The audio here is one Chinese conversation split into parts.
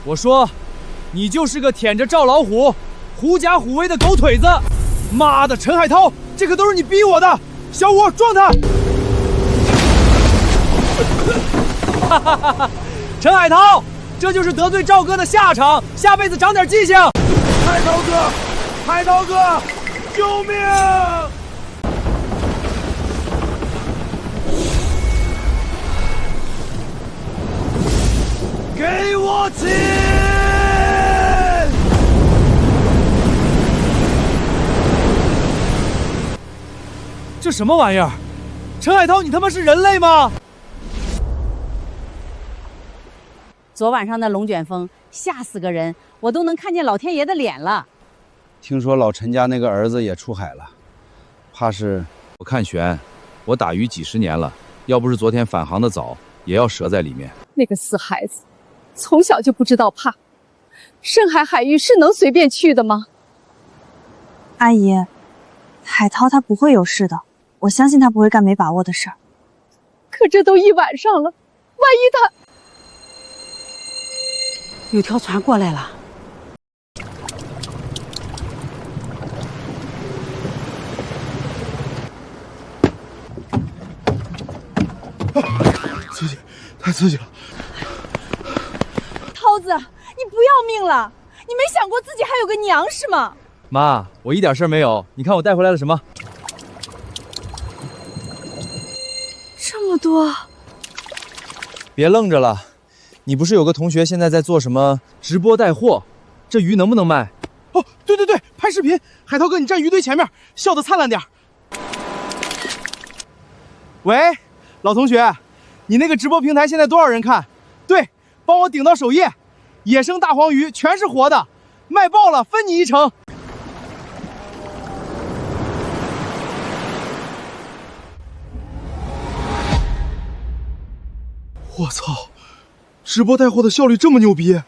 我说，你就是个舔着赵老虎、狐假虎威的狗腿子！妈的，陈海涛，这可都是你逼我的！小五，撞他！哈哈哈哈！陈海涛，这就是得罪赵哥的下场，下辈子长点记性！海涛哥，海涛哥，救命！给我起！这什么玩意儿？陈海涛，你他妈是人类吗？昨晚上的龙卷风吓死个人，我都能看见老天爷的脸了。听说老陈家那个儿子也出海了，怕是……我看悬，我打鱼几十年了，要不是昨天返航的早，也要折在里面。那个死孩子，从小就不知道怕。深海海域是能随便去的吗？阿姨，海涛他不会有事的，我相信他不会干没把握的事儿。可这都一晚上了，万一他……有条船过来了。刺激，太刺激了！涛子，你不要命了？你没想过自己还有个娘是吗？妈，我一点事儿没有。你看我带回来了什么？这么多！别愣着了，你不是有个同学现在在做什么直播带货？这鱼能不能卖？哦，对对对，拍视频。海涛哥，你站鱼堆前面，笑得灿烂点。喂，老同学，你那个直播平台现在多少人看？对，帮我顶到首页。野生大黄鱼全是活的，卖爆了，分你一成。我操，直播带货的效率这么牛逼！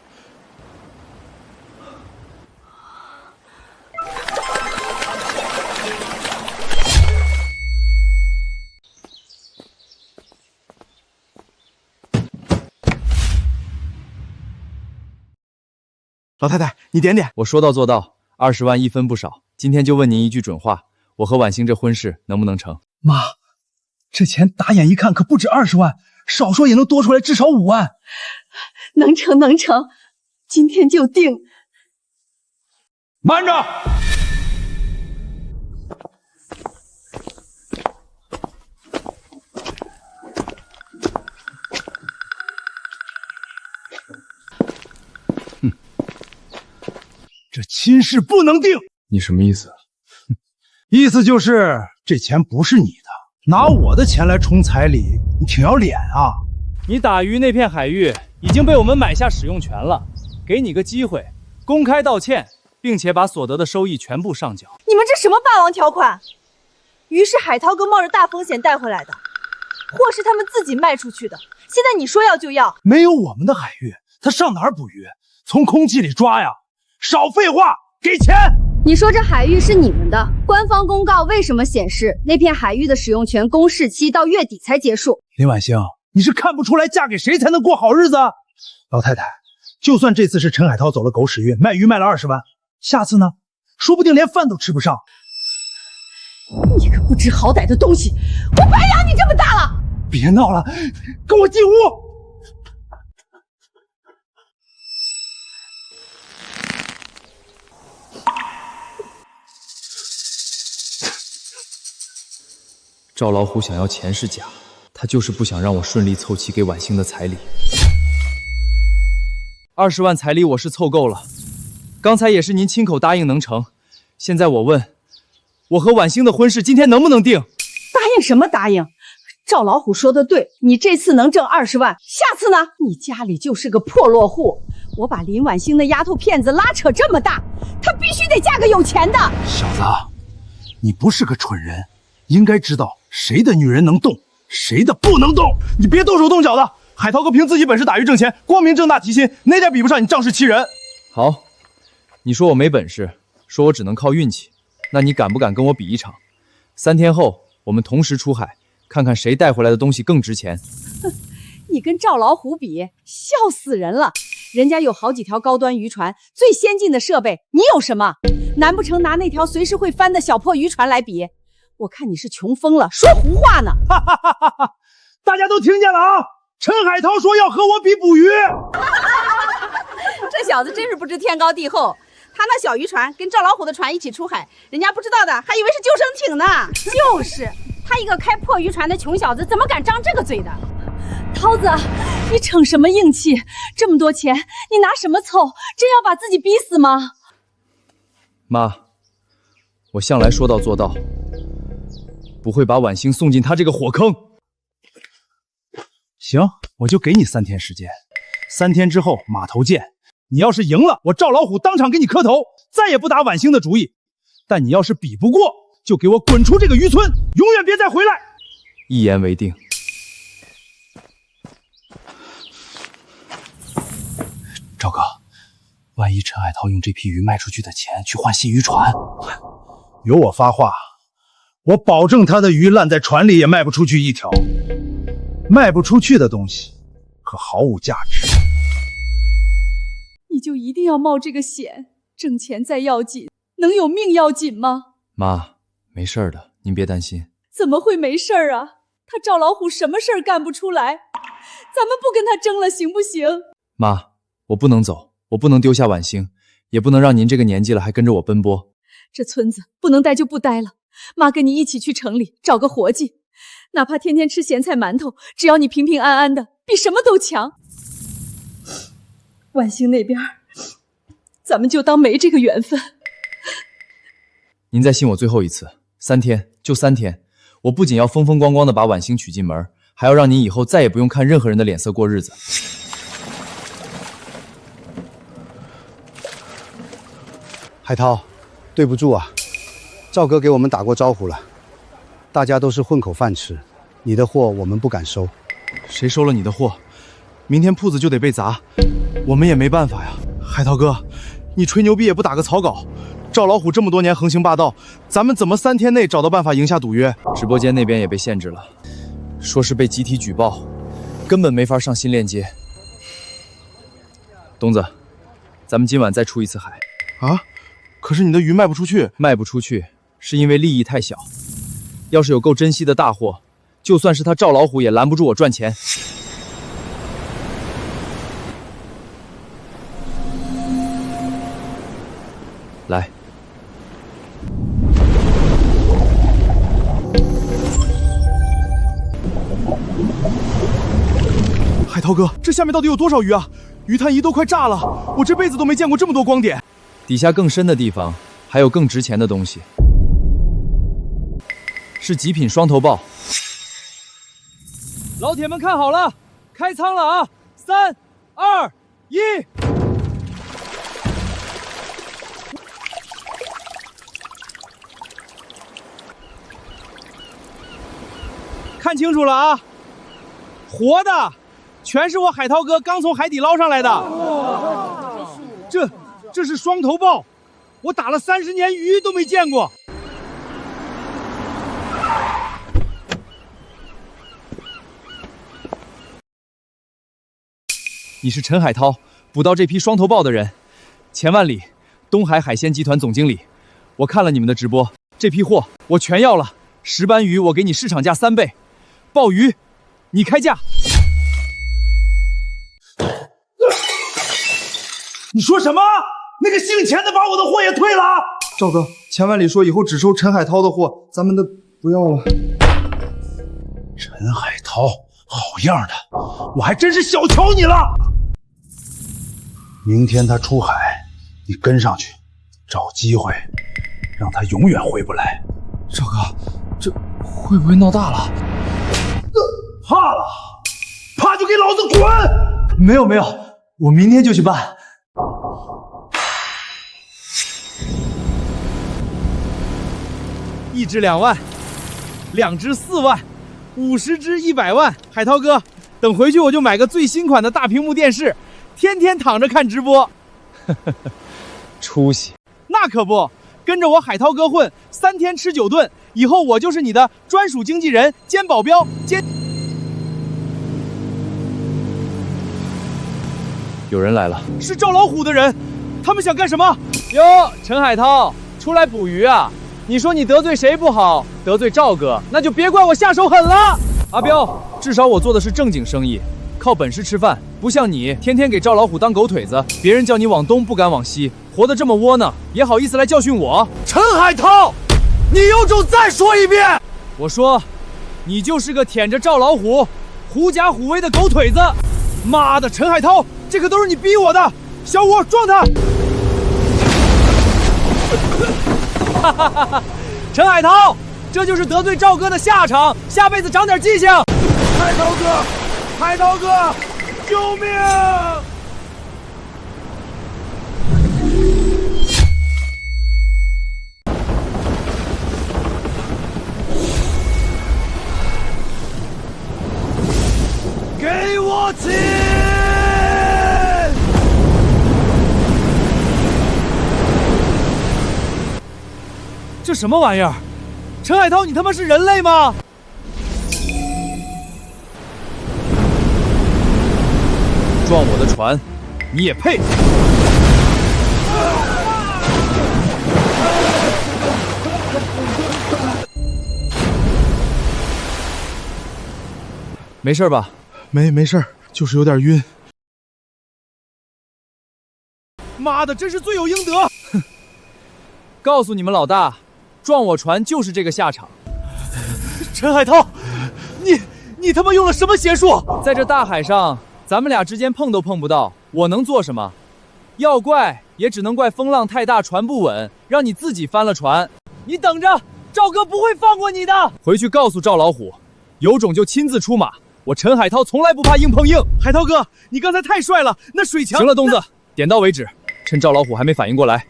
老太太，你点点。我说到做到，20万一分不少。今天就问您一句准话，我和婉欣这婚事能不能成？妈，这钱打眼一看可不止20万，少说也能多出来至少5万。能成能成，今天就定。慢着！这亲事不能定。你什么意思？意思就是这钱不是你的，拿我的钱来充彩礼，你挺要脸啊！你打鱼那片海域已经被我们买下使用权了，给你个机会，公开道歉，并且把所得的收益全部上缴。你们这什么霸王条款？鱼是海涛哥冒着大风险带回来的，货是他们自己卖出去的，现在你说要就要？没有我们的海域，他上哪儿捕鱼？从空气里抓呀！少废话，给钱！你说这海域是你们的，官方公告为什么显示那片海域的使用权公示期到月底才结束？林婉欣，你是看不出来嫁给谁才能过好日子？老太太，就算这次是陈海涛走了狗屎运，卖鱼卖了20万，下次呢？说不定连饭都吃不上。你个不知好歹的东西，我白养你这么大了！别闹了，跟我进屋。赵老虎想要钱是假，他就是不想让我顺利凑齐给婉欣的彩礼。20万彩礼我是凑够了，刚才也是您亲口答应能成。现在我问，我和婉欣的婚事今天能不能定？答应什么答应？赵老虎说的对，你这次能挣20万，下次呢？你家里就是个破落户，我把林婉欣那丫头片子拉扯这么大，她必须得嫁个有钱的。小子，你不是个蠢人，应该知道谁的女人能动，谁的不能动。你别动手动脚的，海涛哥凭自己本事打鱼挣钱，光明正大提亲，哪点比不上你仗势欺人？好，你说我没本事，说我只能靠运气，那你敢不敢跟我比一场？3天后我们同时出海，看看谁带回来的东西更值钱。你跟赵老虎比，笑死人了！人家有好几条高端渔船，最先进的设备，你有什么？难不成拿那条随时会翻的小破渔船来比？我看你是穷疯了，说胡话呢！哈哈哈哈哈！大家都听见了啊！陈海涛说要和我比捕鱼。这小子真是不知天高地厚。他那小渔船跟赵老虎的船一起出海，人家不知道的还以为是救生艇呢。就是他一个开破渔船的穷小子，怎么敢张这个嘴的？涛子，你逞什么硬气？这么多钱，你拿什么凑？真要把自己逼死吗？妈，我向来说到做到，不会把婉欣送进他这个火坑。行，我就给你3天时间，3天之后码头见。你要是赢了，我赵老虎当场给你磕头，再也不打婉欣的主意。但你要是比不过，就给我滚出这个渔村，永远别再回来。一言为定。赵哥，万一陈海涛用这批鱼卖出去的钱去换新渔船，有我发话，我保证他的鱼烂在船里也卖不出去一条。卖不出去的东西可毫无价值。你就一定要冒这个险？挣钱再要紧，能有命要紧吗？妈，没事的，您别担心。怎么会没事儿啊？他赵老虎什么事儿干不出来？咱们不跟他争了，行不行？妈，我不能走，我不能丢下婉欣，也不能让您这个年纪了还跟着我奔波。这村子不能待就不待了，妈跟你一起去城里找个活计，哪怕天天吃咸菜馒头，只要你平平安安的，比什么都强。万兴那边，咱们就当没这个缘分。您再信我最后一次，3天，就3天，我不仅要风风光光的把婉欣娶进门，还要让您以后再也不用看任何人的脸色过日子。海涛，对不住啊，赵哥给我们打过招呼了，大家都是混口饭吃，你的货我们不敢收。谁收了你的货，明天铺子就得被砸，我们也没办法呀。海涛哥，你吹牛逼也不打个草稿。赵老虎这么多年横行霸道，咱们怎么3天内找到办法赢下赌约？直播间那边也被限制了，说是被集体举报，根本没法上新链接。东子，咱们今晚再出一次海。啊？可是你的鱼卖不出去。卖不出去是因为利益太小，要是有够珍惜的大货，就算是他赵老虎也拦不住我赚钱。来，海涛哥，这下面到底有多少鱼啊？鱼探仪都快炸了，我这辈子都没见过这么多光点。底下更深的地方还有更值钱的东西，是极品双头豹。老铁们看好了，开仓了啊！3、2、1。看清楚了啊，活的，全是我海涛哥刚从海底捞上来的。这是双头豹，我打了30年鱼都没见过。你是陈海涛，捕到这批双头豹的人。钱万里，东海海鲜集团总经理。我看了你们的直播，这批货我全要了。石斑鱼我给你市场价3倍，鲍鱼你开价。你说什么？那个姓钱的把我的货也退了？赵哥，钱万里说以后只收陈海涛的货，咱们的不要了。陈海涛，好样的，我还真是小瞧你了。明天他出海，你跟上去，找机会，让他永远回不来。赵哥，这会不会闹大了？怕了？怕就给老子滚！没有，我明天就去办。1只2万，2只4万，50只100万。海涛哥，等回去我就买个最新款的大屏幕电视，天天躺着看直播。出息！那可不，跟着我海涛哥混，3天吃9顿，以后我就是你的专属经纪人兼保镖兼。有人来了，是赵老虎的人，他们想干什么？哟，陈海涛，出来捕鱼啊？你说你得罪谁不好？得罪赵哥，那就别怪我下手狠了。阿彪，至少我做的是正经生意，靠本事吃饭，不像你天天给赵老虎当狗腿子，别人叫你往东不敢往西，活得这么窝囊，也好意思来教训我？陈海涛，你有种再说一遍！我说，你就是个舔着赵老虎、狐假虎威的狗腿子！妈的，陈海涛，这可都是你逼我的！小五，撞他！哈哈哈哈！陈海涛，这就是得罪赵哥的下场，下辈子长点记性。海涛哥，海涛哥，救命！给我起！这什么玩意儿？陈海涛，你他妈是人类吗？撞我的船，你也配？没事吧？没事，就是有点晕。妈的，真是罪有应得！哼，告诉你们老大，撞我船就是这个下场。陈海涛，你他妈用了什么邪术？在这大海上，咱们俩之间碰都碰不到，我能做什么？要怪也只能怪风浪太大，船不稳，让你自己翻了船。你等着，赵哥不会放过你的。回去告诉赵老虎，有种就亲自出马。我陈海涛从来不怕硬碰硬。海涛哥，你刚才太帅了，那水墙……行了，东子，点到为止。趁赵老虎还没反应过来，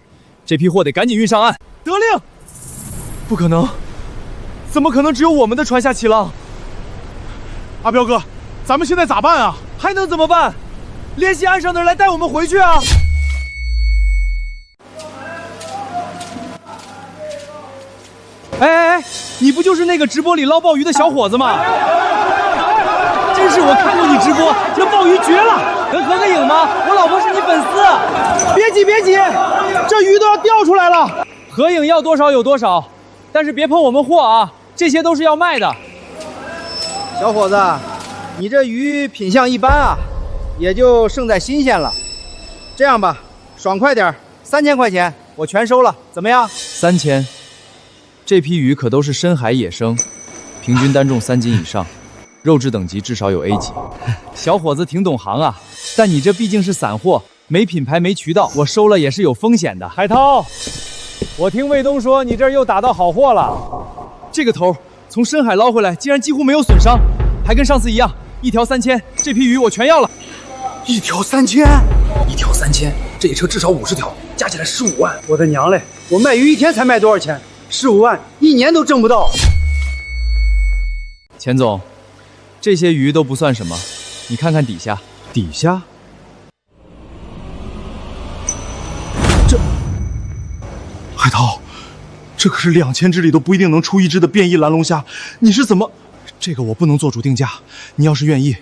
这批货得赶紧运上岸。得令。不可能，怎么可能只有我们的船下起浪？阿彪哥，咱们现在咋办啊？还能怎么办？联系岸上的人来带我们回去啊！哎，你不就是那个直播里捞鲍鱼的小伙子吗？真是我看过你直播，这鲍鱼绝了！能合个影吗？我老婆是你粉丝。别急，这鱼都要掉出来了。合影要多少有多少，但是别碰我们货啊，这些都是要卖的。小伙子，你这鱼品相一般啊，也就胜在新鲜了。这样吧，爽快点，3000块钱我全收了，怎么样？3000，这批鱼可都是深海野生，平均单重3斤以上，肉质等级至少有 A 级。小伙子挺懂行啊，但你这毕竟是散货，没品牌没渠道，我收了也是有风险的。海涛，我听卫东说你这儿又打到好货了。这个头从深海捞回来，竟然几乎没有损伤，还跟上次一样，一条3000，这批鱼我全要了。一条3000，一条3000，这一车至少50条，加起来15万。我的娘嘞！我卖鱼一天才卖多少钱？15万，一年都挣不到。钱总，这些鱼都不算什么，你看看底下。底下？海涛，这可是2000只里都不一定能出1只的变异蓝龙虾，你是怎么？这个我不能做主定价，你要是愿意，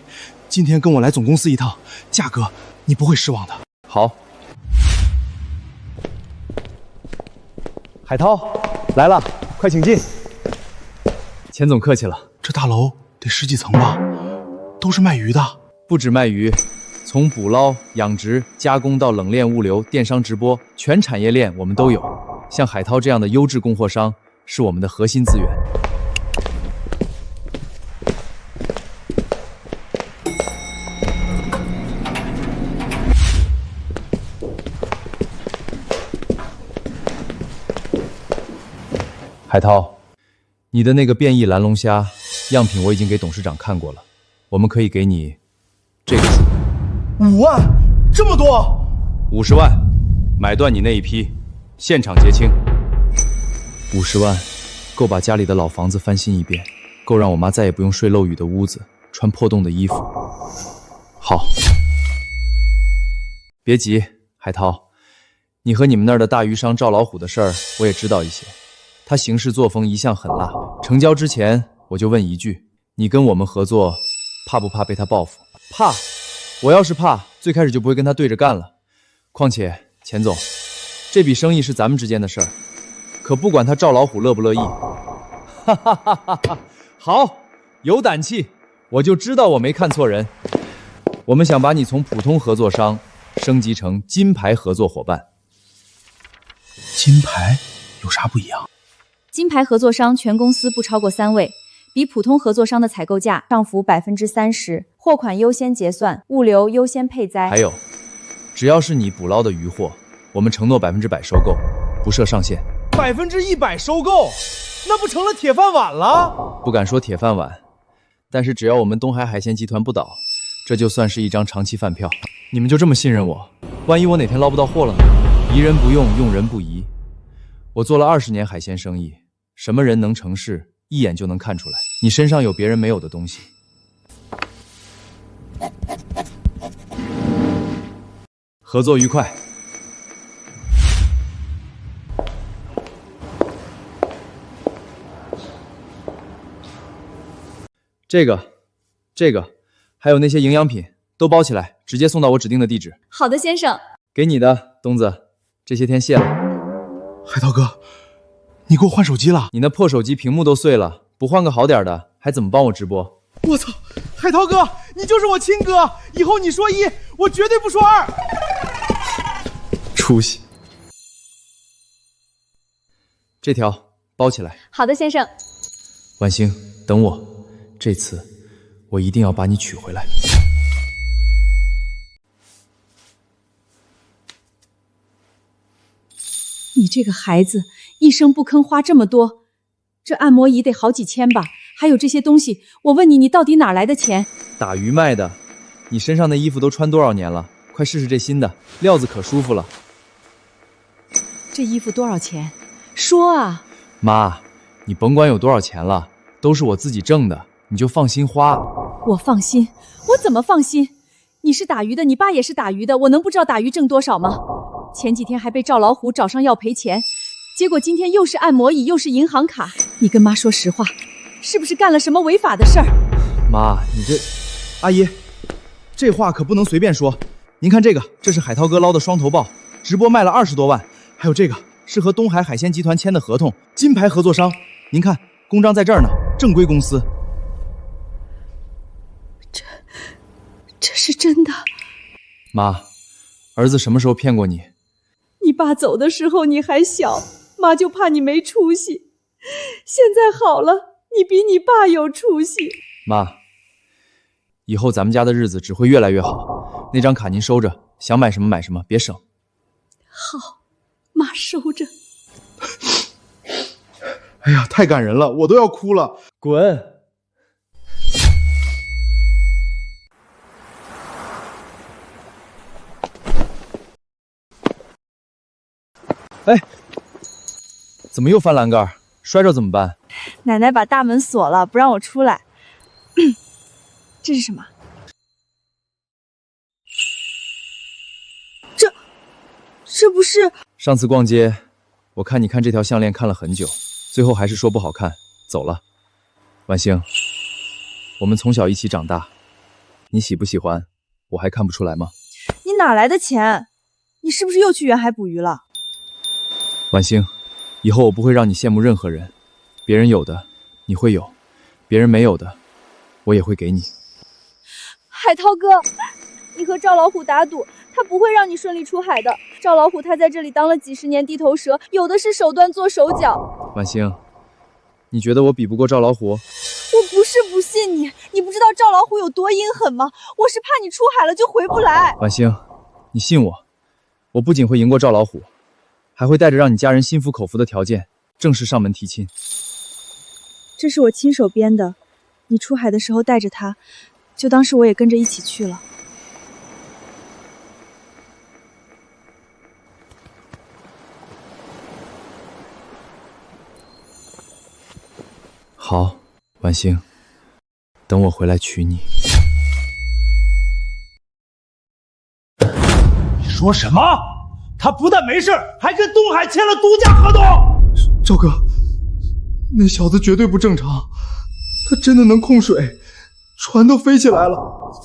今天跟我来总公司一趟，价格你不会失望的。好。海涛，来了，快请进。钱总客气了。这大楼得10几层吧？都是卖鱼的。不止卖鱼，从捕捞、养殖、加工到冷链物流、电商直播，全产业链我们都有。像海涛这样的优质供货商是我们的核心资源。海涛，你的那个变异蓝龙虾样品我已经给董事长看过了，我们可以给你这个数。5万，这么多？50万，买断你那一批，现场结清。50万，够把家里的老房子翻新一遍，够让我妈再也不用睡漏雨的屋子，穿破洞的衣服。好，别急，海涛，你和你们那儿的大鱼商赵老虎的事儿我也知道一些。他行事作风一向狠辣，成交之前我就问一句：你跟我们合作，怕不怕被他报复？怕，我要是怕，最开始就不会跟他对着干了。况且，钱总，这笔生意是咱们之间的事儿，可不管他赵老虎乐不乐意。哈哈哈哈哈！好，有胆气，我就知道我没看错人。我们想把你从普通合作商升级成金牌合作伙伴。金牌有啥不一样？金牌合作商全公司不超过3位，比普通合作商的采购价上浮30%，货款优先结算，物流优先配栽。还有，只要是你捕捞的渔货，我们承诺100%收购，不设上限。100%收购，那不成了铁饭碗了？不敢说铁饭碗，但是只要我们东海海鲜集团不倒，这就算是一张长期饭票。你们就这么信任我？万一我哪天捞不到货了呢？疑人不用，用人不疑。我做了20年海鲜生意，什么人能成事，一眼就能看出来。你身上有别人没有的东西。合作愉快。这个，还有那些营养品都包起来，直接送到我指定的地址。好的，先生。给你的，东子，这些天谢了。海涛哥，你给我换手机了？你那破手机屏幕都碎了，不换个好点的，还怎么帮我直播？我操，海涛哥，你就是我亲哥，以后你说1，我绝对不说2。出息。这条包起来。好的，先生。婉星，等我。这次我一定要把你娶回来。你这个孩子一声不吭花这么多，这按摩仪得好几千吧？还有这些东西，我问你，你到底哪来的钱？打鱼卖的。你身上的衣服都穿多少年了？快试试这新的，料子可舒服了。这衣服多少钱？说啊！妈，你甭管有多少钱了，都是我自己挣的。你就放心花。我放心？我怎么放心？你是打鱼的，你爸也是打鱼的，我能不知道打鱼挣多少吗？前几天还被赵老虎找上要赔钱，结果今天又是按摩椅，又是银行卡。你跟妈说实话，是不是干了什么违法的事儿？妈，你这……阿姨，这话可不能随便说。您看这个，这是海涛哥捞的双头鲍，直播卖了20多万。还有这个是和东海海鲜集团签的合同，金牌合作商。您看，公章在这儿呢，正规公司。这是真的。妈，儿子什么时候骗过你？你爸走的时候你还小，妈就怕你没出息。现在好了，你比你爸有出息。妈，以后咱们家的日子只会越来越好。那张卡您收着，想买什么买什么，别省。好，妈收着。哎呀，太感人了，我都要哭了。滚！哎，怎么又翻栏杆？摔着怎么办？奶奶把大门锁了，不让我出来。这是什么？这不是……上次逛街，我看你看这条项链看了很久，最后还是说不好看，走了。婉星，我们从小一起长大，你喜不喜欢，我还看不出来吗？你哪来的钱？你是不是又去远海捕鱼了？婉星，以后我不会让你羡慕任何人，别人有的你会有，别人没有的我也会给你。海涛哥，你和赵老虎打赌，他不会让你顺利出海的。赵老虎他在这里当了几10年地头蛇，有的是手段做手脚。婉星，你觉得我比不过赵老虎？我不是不信你，你不知道赵老虎有多阴狠吗？我是怕你出海了就回不来。婉星，你信我，我不仅会赢过赵老虎，还会带着让你家人心服口服的条件，正式上门提亲。这是我亲手编的，你出海的时候带着它，就当是我也跟着一起去了。好，婉星，等我回来娶你。你说什么？他不但没事，还跟东海签了独家合同。赵哥，那小子绝对不正常，他真的能控水，船都飞起来了。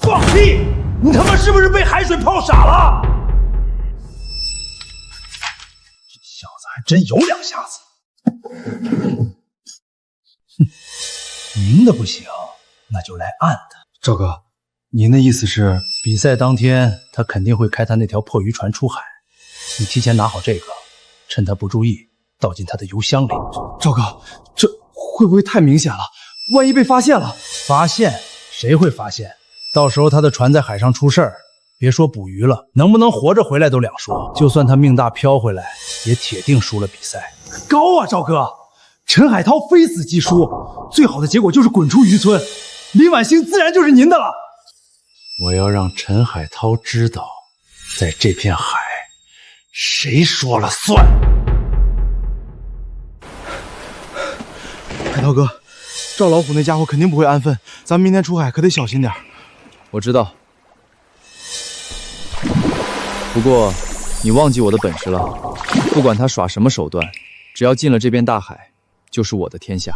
放屁！你他妈是不是被海水泡傻了？这小子还真有两下子。哼，明的不行，那就来暗的。赵哥，您的意思是，比赛当天他肯定会开他那条破渔船出海，你提前拿好这个，趁他不注意倒进他的油箱里。赵哥，这会不会太明显了？万一被发现了？发现？谁会发现？到时候他的船在海上出事儿，别说捕鱼了，能不能活着回来都两说。就算他命大飘回来，也铁定输了比赛。高啊，赵哥！陈海涛非死即输，最好的结果就是滚出渔村，林婉欣自然就是您的了。我要让陈海涛知道，在这片海，谁说了算。海涛哥，赵老虎那家伙肯定不会安分，咱们明天出海可得小心点。我知道，不过你忘记我的本事了。不管他耍什么手段，只要进了这片大海，就是我的天下。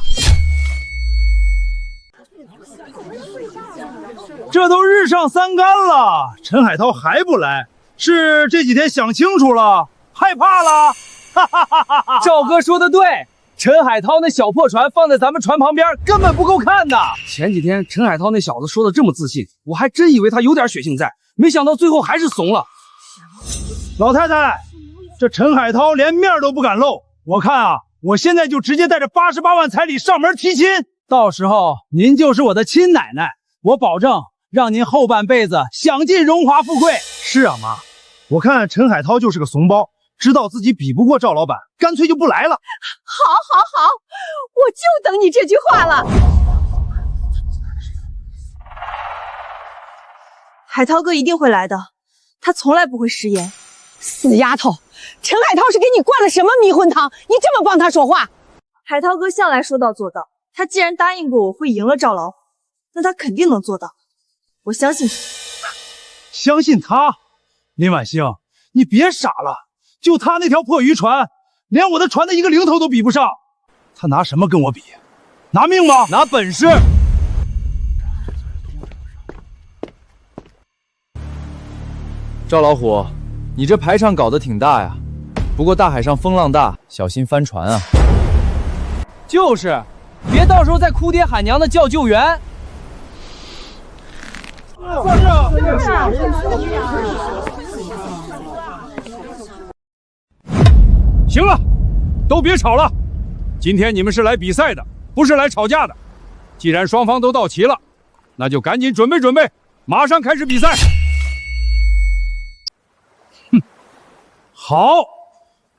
这都日上三竿了，陈海涛还不来，是这几天想清楚了，害怕了。哈哈哈哈哈！赵哥说的对，陈海涛那小破船放在咱们船旁边，根本不够看的。前几天陈海涛那小子说的这么自信，我还真以为他有点血性在，没想到最后还是怂了。老太太，这陈海涛连面都不敢露，我看啊，我现在就直接带着88万彩礼上门提亲，到时候您就是我的亲奶奶，我保证让您后半辈子享尽荣华富贵。是啊，妈，我看陈海涛就是个怂包，知道自己比不过赵老板，干脆就不来了。好，好，好，我就等你这句话了。海涛哥一定会来的，他从来不会食言。死丫头，陈海涛是给你灌了什么迷魂汤？你这么帮他说话？海涛哥向来说到做到，他既然答应过我会赢了赵老虎，那他肯定能做到。我相信他。相信他？林婉欣，你别傻了，就他那条破渔船，连我的船的一个零头都比不上，他拿什么跟我比？拿命吗？拿本事。赵老虎，你这排场搞得挺大呀，不过大海上风浪大，小心翻船啊。就是，别到时候再哭爹喊娘的叫救援。行了，都别吵了。今天你们是来比赛的，不是来吵架的。既然双方都到齐了，那就赶紧准备准备，马上开始比赛。哼，好，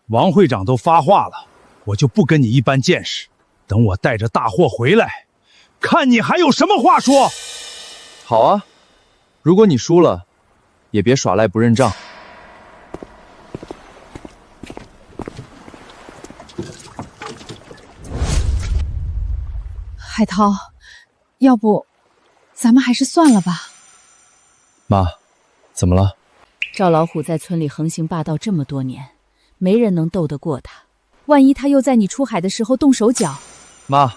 王会长都发话了，我就不跟你一般见识。等我带着大货回来，看你还有什么话说。好啊，如果你输了，也别耍赖不认账。海涛，要不咱们还是算了吧。妈，怎么了？赵老虎在村里横行霸道这么多年，没人能斗得过他。万一他又在你出海的时候动手脚……妈，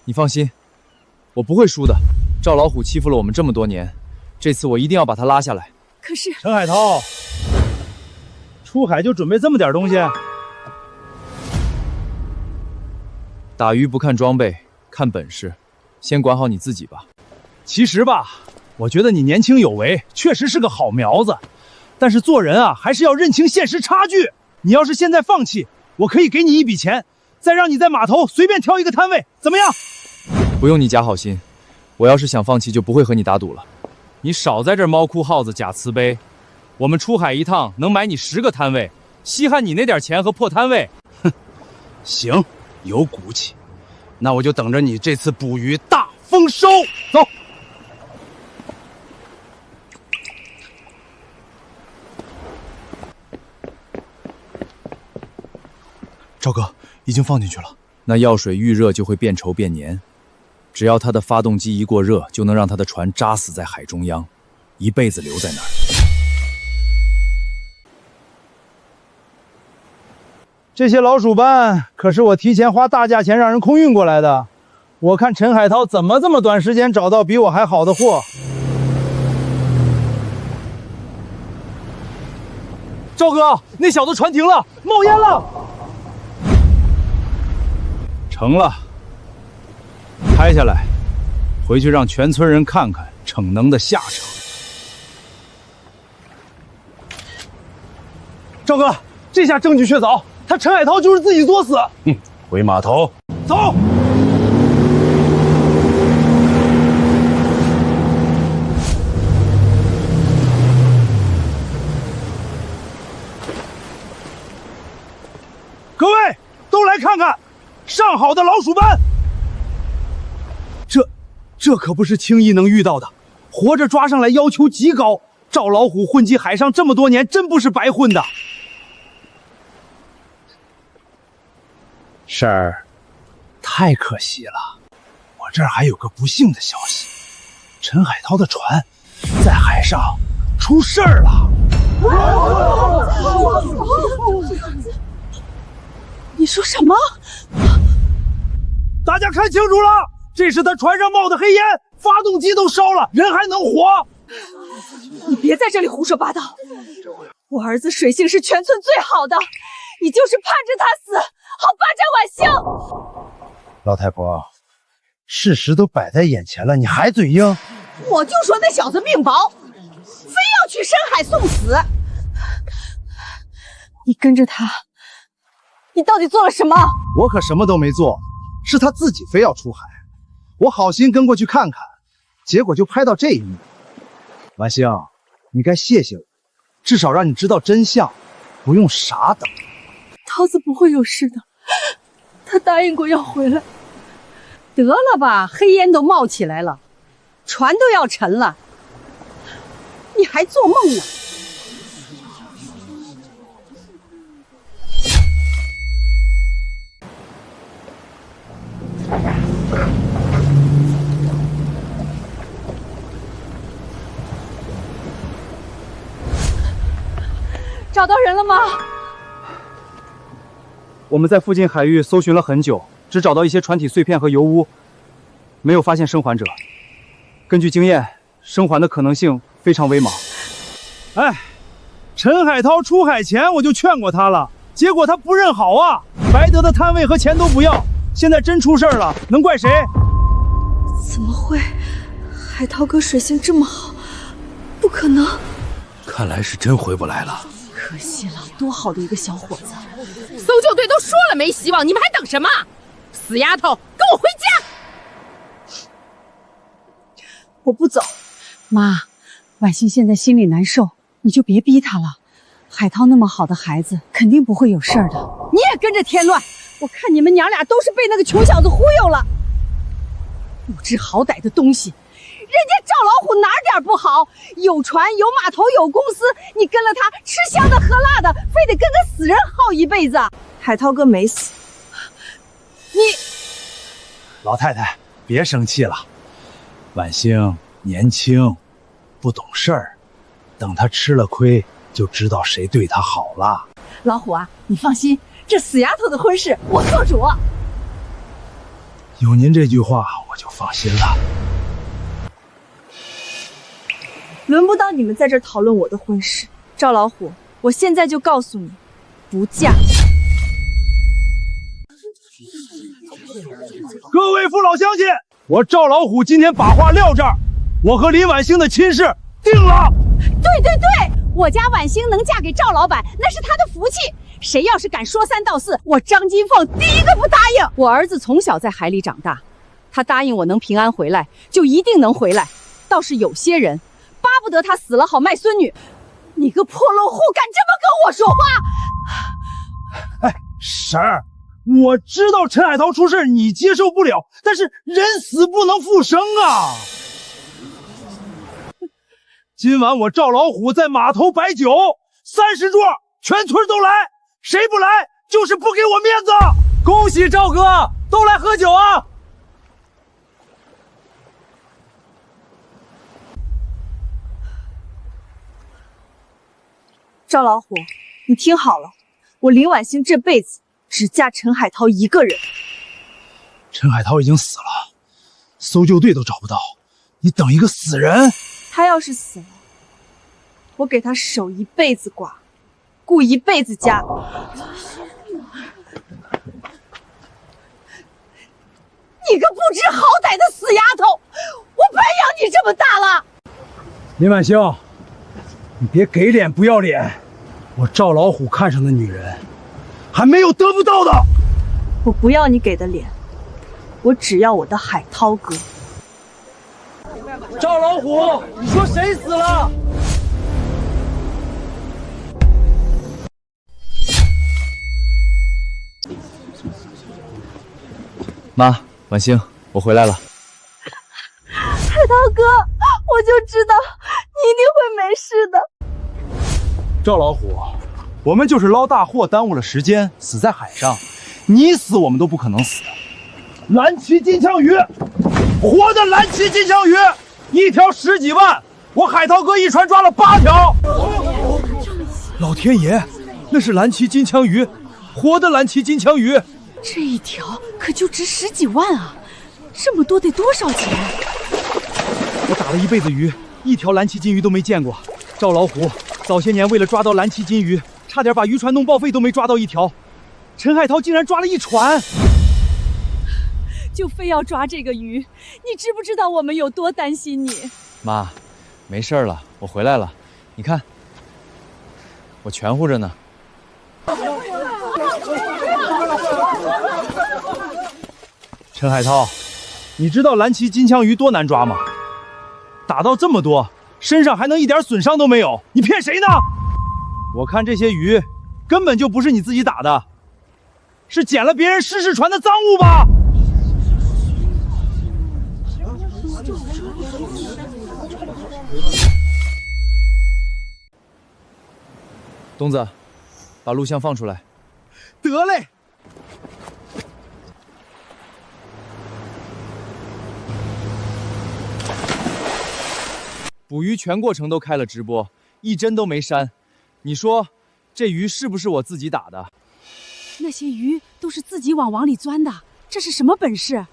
你放心，我不会输的。赵老虎欺负了我们这么多年，这次我一定要把他拉下来。可是陈海涛，出海就准备这么点东西？打鱼不看装备，看本事，先管好你自己吧。其实吧，我觉得你年轻有为，确实是个好苗子。但是做人啊，还是要认清现实差距。你要是现在放弃，我可以给你一笔钱，再让你在码头随便挑一个摊位，怎么样？不用你假好心，我要是想放弃，就不会和你打赌了。你少在这猫哭耗子假慈悲。我们出海一趟能买你10个摊位，稀罕你那点钱和破摊位。哼，行，有骨气。那我就等着你这次捕鱼大丰收。走。赵哥，已经放进去了。那药水遇热就会变稠变黏，只要它的发动机一过热，就能让它的船扎死在海中央，一辈子留在那儿。这些老鼠斑可是我提前花大价钱让人空运过来的，我看陈海涛怎么这么短时间找到比我还好的货。赵哥，那小子船停了，冒烟了。成了，拍下来，回去让全村人看看逞能的下场。赵哥，这下证据确凿，他陈海涛就是自己作死。回码头，走。各位都来看看，上好的老鼠斑。这可不是轻易能遇到的，活着抓上来要求极高。赵老虎混迹海上这么多年，真不是白混的。婶儿，太可惜了，我这儿还有个不幸的消息，陈海涛的船在海上出事儿了。你说什么？大家看清楚了，这是他船上冒的黑烟，发动机都烧了，人还能活。你别在这里胡说八道！我儿子水性是全村最好的，你就是盼着他死，好霸占晚星。老太婆，事实都摆在眼前了，你还嘴硬？我就说那小子命薄，非要去深海送死。你跟着他，你到底做了什么？我可什么都没做，是他自己非要出海，我好心跟过去看看，结果就拍到这一幕。晚星，你该谢谢我，至少让你知道真相，不用傻等。涛子不会有事的，他答应过要回来。得了吧，黑烟都冒起来了，船都要沉了，你还做梦呢？找到人了吗？我们在附近海域搜寻了很久，只找到一些船体碎片和油污，没有发现生还者。根据经验，生还的可能性非常微茫。哎，陈海涛出海前我就劝过他了，结果他不认好啊，白得的摊位和钱都不要。现在真出事了，能怪谁？怎么会？海涛哥水性这么好，不可能。看来是真回不来了。可惜了，多好的一个小伙子！搜救队都说了没希望，你们还等什么？死丫头，跟我回家！我不走。妈，婉欣现在心里难受，你就别逼她了。海涛那么好的孩子，肯定不会有事儿的。你也跟着添乱，我看你们娘俩都是被那个穷小子忽悠了。不知好歹的东西！人家赵老虎哪点不好？有船有码头有公司，你跟了他吃香的喝辣的，非得跟个死人耗一辈子。海涛哥没死，你老太太别生气了，婉星年轻，不懂事儿，等他吃了亏就知道谁对他好了。老虎啊，你放心，这死丫头的婚事我做主。有您这句话我就放心了。轮不到你们在这儿讨论我的婚事。赵老虎，我现在就告诉你，不嫁。各位父老乡亲，我赵老虎今天把话撂这儿，我和林婉星的亲事定了。对，我家婉星能嫁给赵老板，那是她的福气。谁要是敢说三道四，我张金凤第一个不答应。我儿子从小在海里长大，他答应我能平安回来，就一定能回来。倒是有些人巴不得他死了好卖孙女。你个破落户，敢这么跟我说话？哎，婶儿，我知道陈海涛出事你接受不了，但是人死不能复生啊！今晚我赵老虎在码头摆酒，30桌，全村都来，谁不来就是不给我面子。恭喜赵哥，都来喝酒啊！赵老虎，你听好了，我林婉欣这辈子只嫁陈海涛一个人。陈海涛已经死了，搜救队都找不到，你等一个死人？他要是死了，我给他守一辈子寡。顾一辈子家。你个不知好歹的死丫头，我白养你这么大了！林晚星，你别给脸不要脸！我赵老虎看上的女人，还没有得不到的。我不要你给的脸，我只要我的海涛哥。赵老虎，你说谁死了？妈，晚星，我回来了。海涛哥，我就知道你一定会没事的。赵老虎，我们就是捞大货耽误了时间，死在海上，你死我们都不可能死。蓝鳍金枪鱼，活的蓝鳍金枪鱼，一条10几万，我海涛哥一船抓了8条。老天爷，那是蓝鳍金枪鱼，活的蓝鳍金枪鱼。这一条可就值10几万啊！这么多得多少钱？我打了一辈子鱼，一条蓝鳍金鱼都没见过。赵老虎早些年为了抓到蓝鳍金鱼，差点把渔船弄报废都没抓到一条。陈海涛竟然抓了一船，就非要抓这个鱼，你知不知道我们有多担心你？妈，没事了，我回来了。你看，我全乎着呢。陈海涛，你知道蓝鳍金枪鱼多难抓吗？打到这么多，身上还能一点损伤都没有，你骗谁呢？我看这些鱼根本就不是你自己打的，是捡了别人失事船的赃物吧？东子，把录像放出来。得嘞。捕鱼全过程都开了直播，一帧都没删。你说这鱼是不是我自己打的？那些鱼都是自己网里钻的，这是什么本事？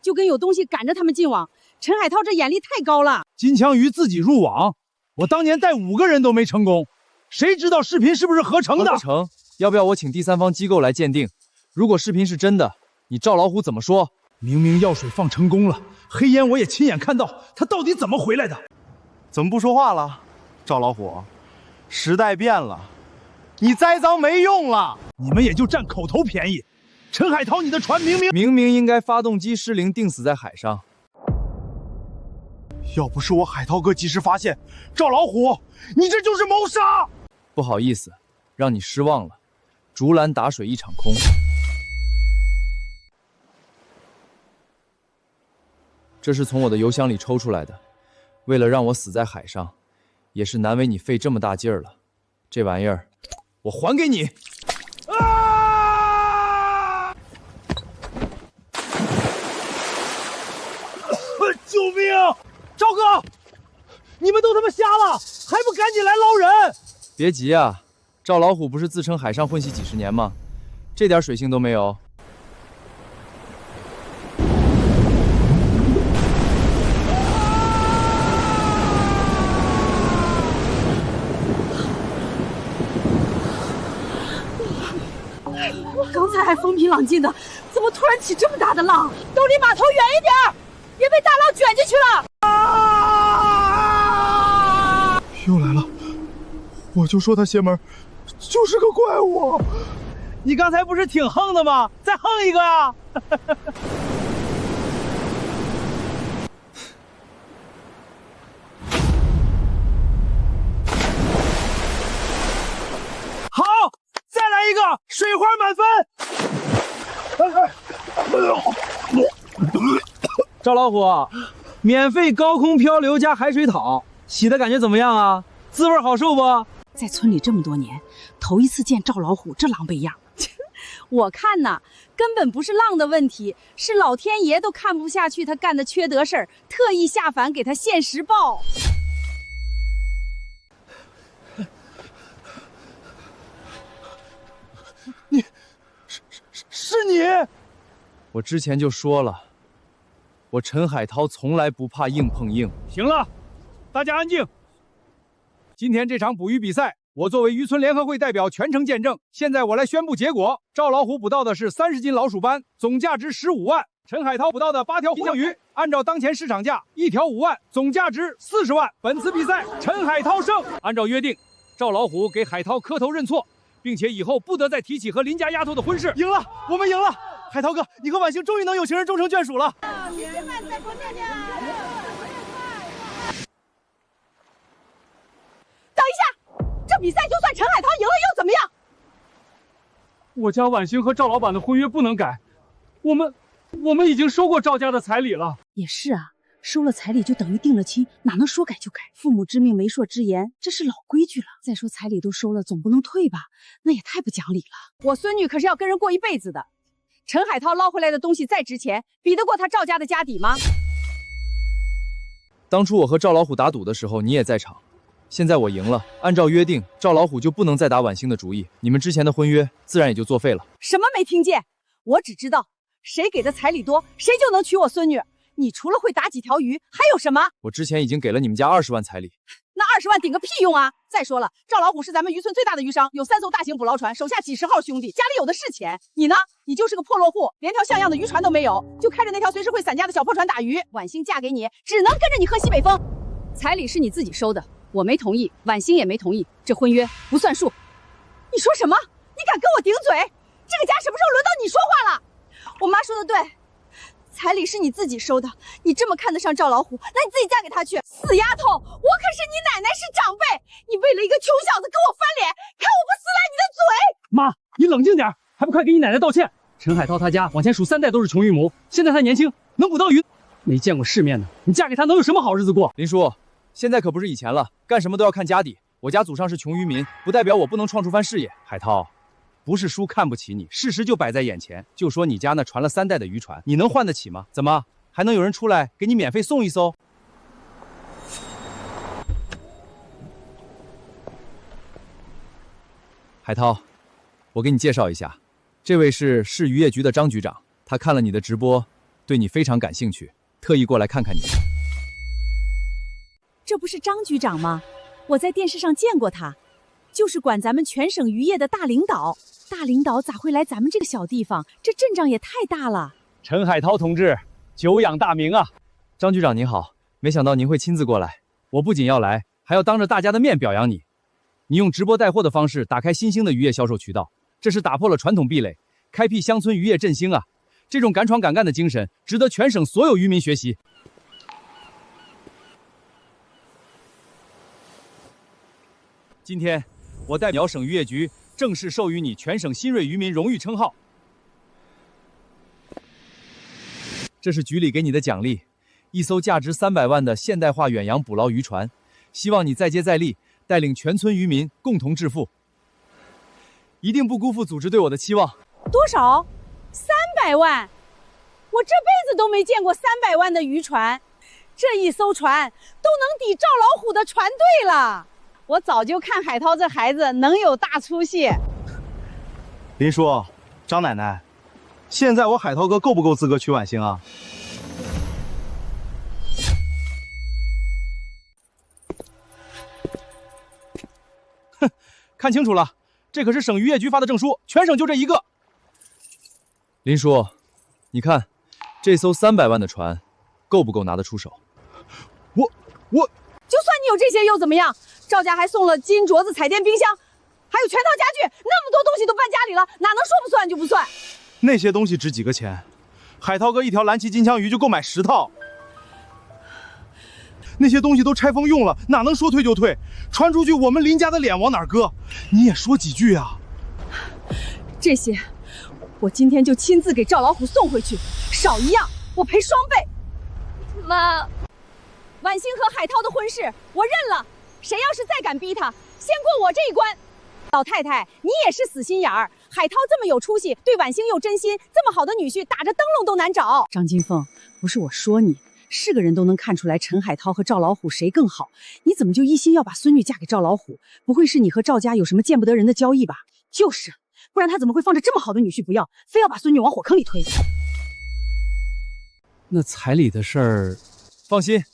就跟有东西赶着他们进网。陈海涛这眼力太高了。金枪鱼自己入网，我当年带5个人都没成功，谁知道视频是不是合成的？合成，要不要我请第三方机构来鉴定？如果视频是真的，你赵老虎怎么说？明明药水放成功了，黑烟我也亲眼看到，他到底怎么回来的？怎么不说话了？赵老虎，时代变了，你栽赃没用了，你们也就占口头便宜。陈海涛，你的船明明应该发动机失灵定死在海上。要不是我海涛哥及时发现，赵老虎，你这就是谋杀！不好意思，让你失望了，竹篮打水一场空。这是从我的邮箱里抽出来的，为了让我死在海上，也是难为你费这么大劲儿了。这玩意儿，我还给你。救命！赵哥，你们都他妈瞎了，还不赶紧来捞人！别急啊，赵老虎不是自称海上混迹几10年吗？这点水性都没有。刚才还风平浪静的，怎么突然起这么大的浪？都离码头远一点，别被大浪卷进去了！又来了，我就说他邪门，就是个怪物。你刚才不是挺横的吗？再横一个啊！好，再来一个，水花满分。赵老虎，免费高空漂流加海水讨，洗的感觉怎么样啊？滋味好受不？在村里这么多年，头一次见赵老虎这狼狈样。我看呐，根本不是浪的问题，是老天爷都看不下去他干的缺德事儿，特意下凡给他现实报。是你！我之前就说了，我陈海涛从来不怕硬碰硬。行了，大家安静。今天这场捕鱼比赛我作为渔村联合会代表全程见证。现在我来宣布结果：赵老虎捕到的是30斤老鼠斑，总价值15万；陈海涛捕到的8条金枪鱼，按照当前市场价，1条5万，总价值40万。本次比赛，陈海涛胜。按照约定，赵老虎给海涛磕头认错，并且以后不得再提起和林家丫头的婚事。赢了，我们赢了！海涛哥，你和婉星终于能有情人终成眷属了。等一下，这比赛就算陈海涛赢了又怎么样？我家婉星和赵老板的婚约不能改，我们已经收过赵家的彩礼了。也是啊，收了彩礼就等于定了亲，哪能说改就改？父母之命，媒妁之言，这是老规矩了。再说彩礼都收了，总不能退吧？那也太不讲理了。我孙女可是要跟人过一辈子的，陈海涛捞回来的东西再值钱，比得过他赵家的家底吗？当初我和赵老虎打赌的时候，你也在场。现在我赢了，按照约定，赵老虎就不能再打婉星的主意，你们之前的婚约自然也就作废了。什么没听见？我只知道谁给的彩礼多，谁就能娶我孙女。你除了会打几条鱼，还有什么？我之前已经给了你们家20万彩礼。那20万顶个屁用啊！再说了，赵老虎是咱们渔村最大的渔商，有3艘大型捕捞船，手下几10号兄弟，家里有的是钱。你呢？你就是个破落户，连条像样的渔船都没有，就开着那条随时会散架的小破船打鱼。婉星嫁给你，只能跟着你喝西北风。彩礼是你自己收的，我没同意，婉星也没同意，这婚约不算数。你说什么？你敢跟我顶嘴？这个家什么时候轮到你说话了？我妈说的对，彩礼是你自己收的，你这么看得上赵老虎，那你自己嫁给他去。死丫头，我可是你奶奶，是长辈，你为了一个穷小子跟我翻脸，看我不撕烂你的嘴！妈，你冷静点，还不快给你奶奶道歉！陈海涛他家往前数3代都是穷渔母，现在他年轻，能捕到鱼，没见过世面的，你嫁给他能有什么好日子过？林叔，现在可不是以前了，干什么都要看家底。我家祖上是穷渔民，不代表我不能创出番事业。海涛，不是叔看不起你，事实就摆在眼前。就说你家那传了3代的渔船，你能换得起吗？怎么还能有人出来给你免费送一艘？海涛，我给你介绍一下，这位是市渔业局的张局长，他看了你的直播，对你非常感兴趣，特意过来看看你。这不是张局长吗？我在电视上见过他，就是管咱们全省渔业的大领导。大领导咋会来咱们这个小地方？这阵仗也太大了。陈海涛同志，久仰大名啊！张局长您好，没想到您会亲自过来。我不仅要来，还要当着大家的面表扬你。你用直播带货的方式打开新兴的渔业销售渠道，这是打破了传统壁垒，开辟乡村渔业振兴啊！这种敢闯敢干的精神，值得全省所有渔民学习。今天，我代表省渔业局正式授予你全省新锐渔民荣誉称号。这是局里给你的奖励，一艘价值300万的现代化远洋捕捞渔船，希望你再接再厉，带领全村渔民共同致富，一定不辜负组织对我的期望。多少？300万！我这辈子都没见过300万的渔船，这一艘船都能抵赵老虎的船队了。我早就看海涛这孩子能有大出息。林叔，张奶奶，现在我海涛哥够不够资格娶婉星啊？哼，看清楚了，这可是省渔业局发的证书，全省就这一个。林叔，你看，这艘300万的船，够不够拿得出手？我，就算你有这些又怎么样？赵家还送了金镯子、彩电、冰箱，还有全套家具，那么多东西都搬家里了，哪能说不算就不算？那些东西值几个钱？海涛哥一条蓝鳍金枪鱼就够买10套。那些东西都拆封用了，哪能说退就退？传出去，我们林家的脸往哪搁？你也说几句啊！这些，我今天就亲自给赵老虎送回去，少一样我赔双倍。妈，婉星和海涛的婚事我认了，谁要是再敢逼他，先过我这一关。老太太，你也是死心眼儿。海涛这么有出息，对婉星又真心，这么好的女婿，打着灯笼都难找。张金凤，不是我说你，是个人都能看出来陈海涛和赵老虎谁更好，你怎么就一心要把孙女嫁给赵老虎？不会是你和赵家有什么见不得人的交易吧？就是，不然他怎么会放着这么好的女婿不要，非要把孙女往火坑里推？那彩礼的事儿，放心，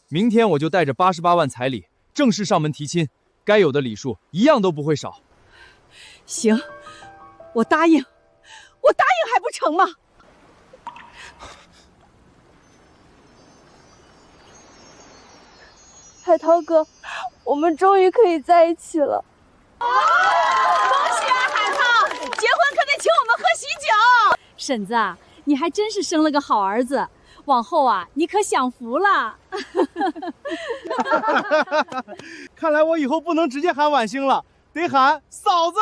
明天我就带着88万彩礼正式上门提亲，该有的礼数一样都不会少。行，我答应，我答应还不成吗？海涛哥，我们终于可以在一起了！恭喜啊，海涛！结婚可得请我们喝喜酒。婶子，你还真是生了个好儿子，往后啊，你可享福了。看来我以后不能直接喊婉星了，得喊嫂子。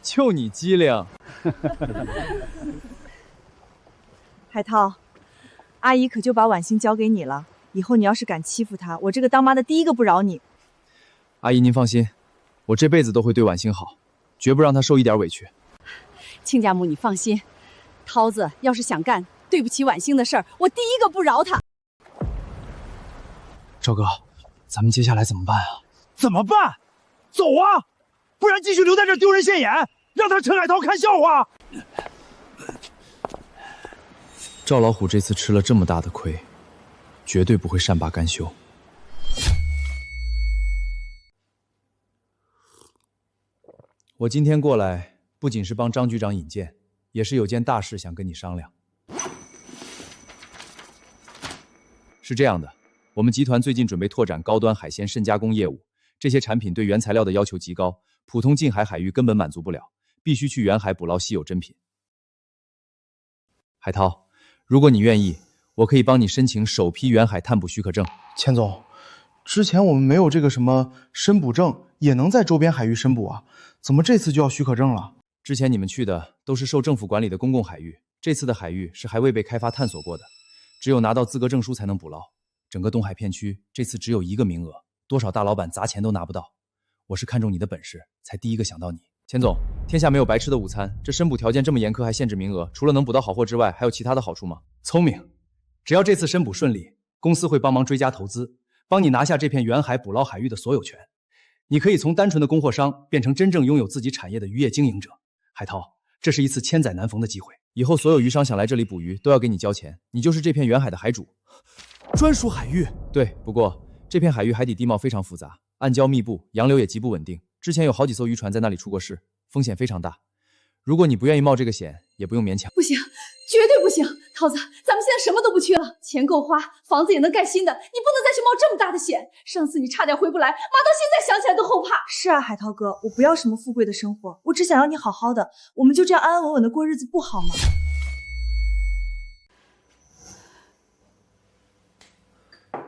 就你机灵。海涛，阿姨可就把婉星交给你了。以后你要是敢欺负她，我这个当妈的第一个不饶你。阿姨您放心，我这辈子都会对婉星好，绝不让她受一点委屈。亲家母，你放心，涛子要是想干对不起婉星的事儿，我第一个不饶他。赵哥，咱们接下来怎么办啊？怎么办？走啊！不然继续留在这丢人现眼，让他陈海涛看笑话。赵老虎这次吃了这么大的亏，绝对不会善罢甘休。我今天过来，不仅是帮张局长引荐，也是有件大事想跟你商量。是这样的，我们集团最近准备拓展高端海鲜深加工业务，这些产品对原材料的要求极高，普通近海海域根本满足不了，必须去远海捕捞稀有珍品。海涛，如果你愿意，我可以帮你申请首批远海探捕许可证。钱总，之前我们没有这个什么申捕证，也能在周边海域申捕啊，怎么这次就要许可证了？之前你们去的都是受政府管理的公共海域，这次的海域是还未被开发探索过的，只有拿到资格证书才能捕捞。整个东海片区这次只有1个名额，多少大老板砸钱都拿不到。我是看中你的本事，才第一个想到你。钱总，天下没有白吃的午餐，这申捕条件这么严苛，还限制名额，除了能捕到好货之外，还有其他的好处吗？聪明，只要这次申捕顺利，公司会帮忙追加投资，帮你拿下这片远海捕捞海域的所有权。你可以从单纯的供货商变成真正拥有自己产业的渔业经营者。海涛，这是一次千载难逢的机会，以后所有渔商想来这里捕鱼都要给你交钱，你就是这片远海的海主。专属海域？对，不过这片海域海底地貌非常复杂，暗礁密布，洋流也极不稳定，之前有好几艘渔船在那里出过事，风险非常大。如果你不愿意冒这个险，也不用勉强。不行，绝对不行！涛子，咱们现在什么都不缺了，钱够花，房子也能盖新的，你不能再去冒这么大的险。上次你差点回不来，妈到现在想起来都后怕。是啊，海涛哥，我不要什么富贵的生活，我只想要你好好的，我们就这样安安稳稳的过日子，不好吗？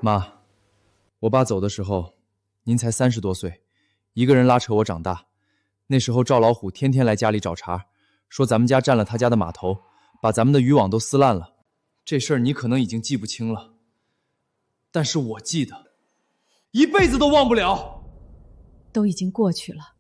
妈，我爸走的时候，您才30多岁，一个人拉扯我长大。那时候赵老虎天天来家里找茬，说咱们家占了他家的码头，把咱们的渔网都撕烂了。这事儿你可能已经记不清了，但是我记得，一辈子都忘不了。都已经过去了，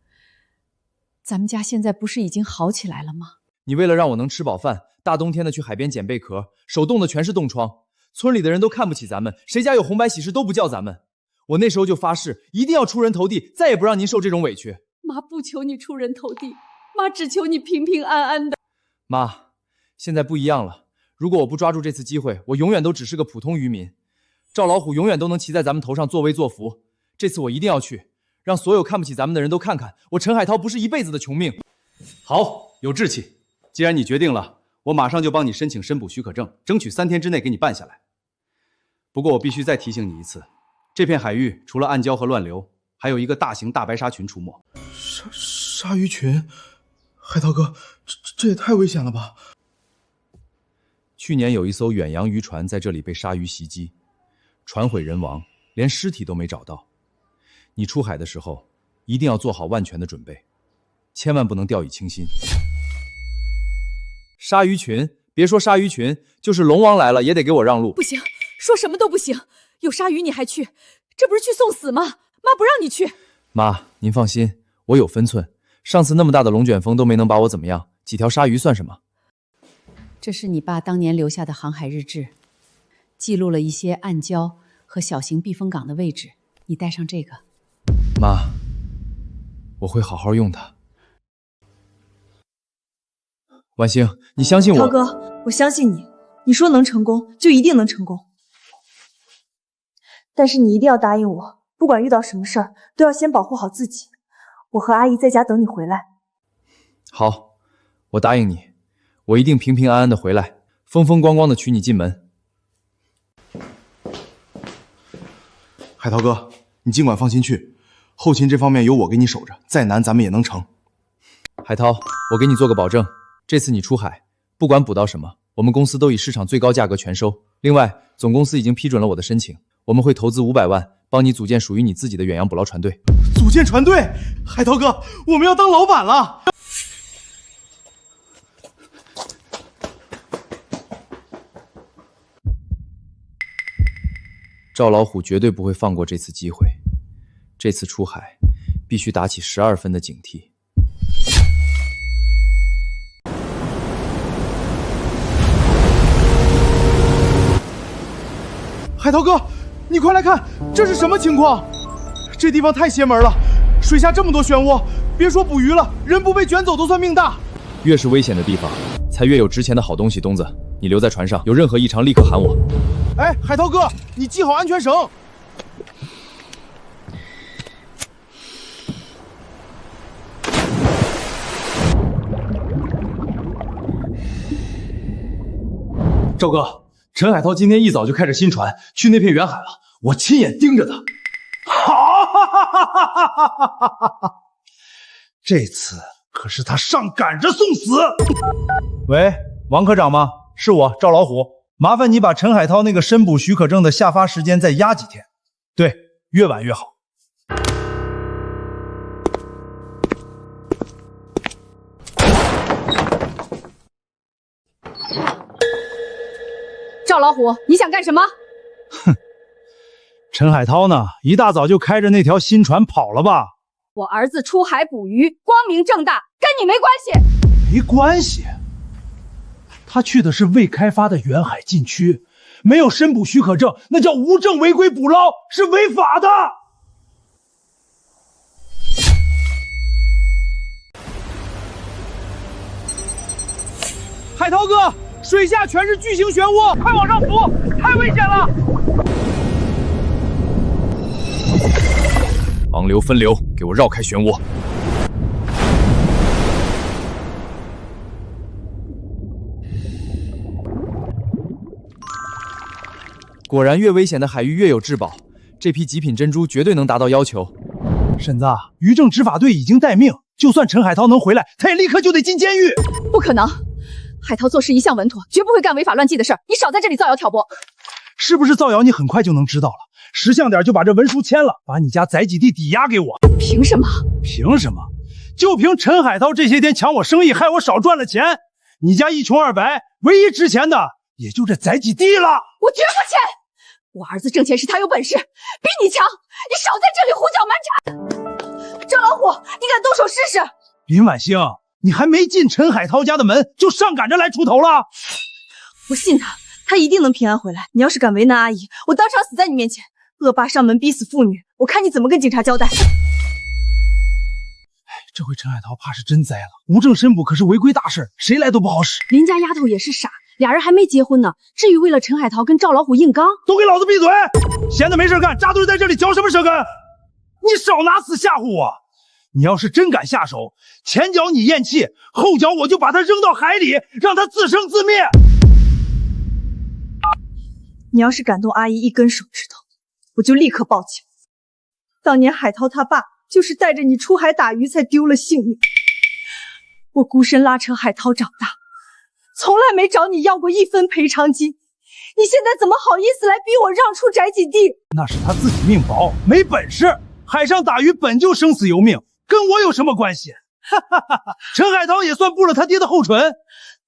咱们家现在不是已经好起来了吗？你为了让我能吃饱饭，大冬天的去海边捡贝壳，手冻的全是冻疮，村里的人都看不起咱们，谁家有红白喜事都不叫咱们。我那时候就发誓，一定要出人头地，再也不让您受这种委屈。妈不求你出人头地，妈只求你平平安安的。妈，现在不一样了，如果我不抓住这次机会，我永远都只是个普通渔民。赵老虎永远都能骑在咱们头上作威作福。这次我一定要去，让所有看不起咱们的人都看看，我陈海涛不是一辈子的穷命。好，有志气。既然你决定了，我马上就帮你申请申捕许可证，争取3天之内给你办下来。不过我必须再提醒你一次，这片海域除了暗礁和乱流，还有一个大型大白鲨群出没。鲨鱼群？海涛哥，这也太危险了吧！去年有一艘远洋渔船在这里被鲨鱼袭击，船毁人亡，连尸体都没找到。你出海的时候一定要做好万全的准备，千万不能掉以轻心。鲨鱼群，别说鲨鱼群，就是龙王来了也得给我让路。不行，说什么都不行，有鲨鱼你还去，这不是去送死吗？妈不让你去。妈，您放心，我有分寸。上次那么大的龙卷风都没能把我怎么样，几条鲨鱼算什么？这是你爸当年留下的航海日志，记录了一些暗礁和小型避风港的位置。你带上这个。妈，我会好好用它。婉星，你相信我。涛哥，我相信你，你说能成功就一定能成功。但是你一定要答应我，不不管遇到什么事儿，都要先保护好自己。我和阿姨在家等你回来。好，我答应你，我一定平平安安的回来，风风光光的娶你进门。海涛哥，你尽管放心去，后勤这方面有我给你守着，再难咱们也能成。海涛，我给你做个保证，这次你出海，不管捕到什么，我们公司都以市场最高价格全收。另外，总公司已经批准了我的申请，我们会投资500万，帮你组建属于你自己的远洋捕捞船队。组建船队，海涛哥，我们要当老板了。赵老虎绝对不会放过这次机会，这次出海必须打起12分的警惕。海涛哥，你快来看，这是什么情况？这地方太邪门了，水下这么多漩涡，别说捕鱼了，人不被卷走都算命大。越是危险的地方，才越有值钱的好东西。东子，你留在船上，有任何异常立刻喊我。哎，海涛哥，你系好安全绳。赵哥，陈海涛今天一早就开着新船去那片远海了，我亲眼盯着他。这次可是他上赶着送死。喂，王科长吗？是我，赵老虎。麻烦你把陈海涛那个申捕许可证的下发时间再压几天，对，越晚越好。赵老虎，你想干什么？哼，陈海涛呢？一大早就开着那条新船跑了吧？我儿子出海捕鱼，光明正大，跟你没关系。没关系。他去的是未开发的远海禁区，没有申捕许可证，那叫无证违规捕捞，是违法的。海涛哥，水下全是巨型漩涡，快往上浮，太危险了！航流分流，给我绕开漩涡。果然，越危险的海域越有至宝。这批极品珍珠绝对能达到要求。婶子，渔政执法队已经待命，就算陈海涛能回来，他也立刻就得进监狱。不可能，海涛做事一向稳妥，绝不会干违法乱纪的事儿。你少在这里造谣挑拨。是不是造谣？你很快就能知道了。识相点，就把这文书签了，把你家载几地抵押给我。凭什么？凭什么？就凭陈海涛这些天抢我生意，害我少赚了钱。你家一穷二白，唯一值钱的也就这载几地了。我绝不签。我儿子挣钱时他有本事，比你强。你少在这里胡搅蛮缠。赵老虎，你敢动手试试？林婉星，你还没进陈海涛家的门，就上赶着来出头了。我信他，他一定能平安回来。你要是敢为难阿姨，我当场死在你面前。恶霸上门逼死妇女，我看你怎么跟警察交代。这回陈海涛怕是真栽了。无证申捕可是违规大事，谁来都不好使。林家丫头也是傻，俩人还没结婚呢，至于为了陈海涛跟赵老虎硬刚？都给老子闭嘴！闲的没事干，扎堆在这里嚼什么舌根？你少拿死吓唬我！你要是真敢下手，前脚你咽气，后脚我就把他扔到海里，让他自生自灭。你要是敢动阿姨一根手指头，我就立刻报警。当年海涛他爸就是带着你出海打鱼才丢了性命，我孤身拉扯海涛长大，从来没找你要过一分赔偿金。你现在怎么好意思来逼我让出宅基地？那是他自己命薄，没本事。海上打鱼本就生死由命，跟我有什么关系？哈哈哈哈！陈海涛也算步了他爹的后尘，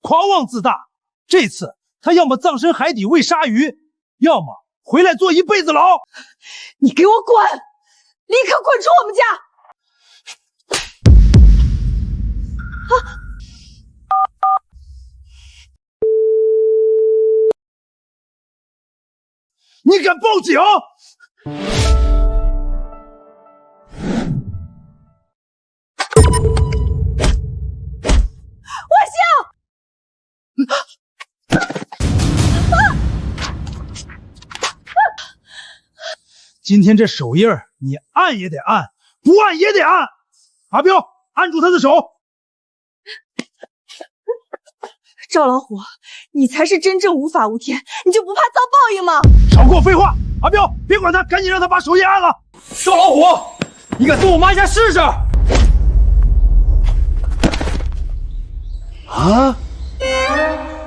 狂妄自大。这次他要么葬身海底喂鲨鱼，要么回来坐一辈子牢。你给我滚！立刻滚出我们家！你敢报警？万幸！今天这手印儿，你按也得按，不按也得按。阿彪，按住他的手。赵老虎，你才是真正无法无天，你就不怕遭报应吗？少给我废话！阿彪，别管他，赶紧让他把手印按了。赵老虎，你敢动我妈一下试试？啊！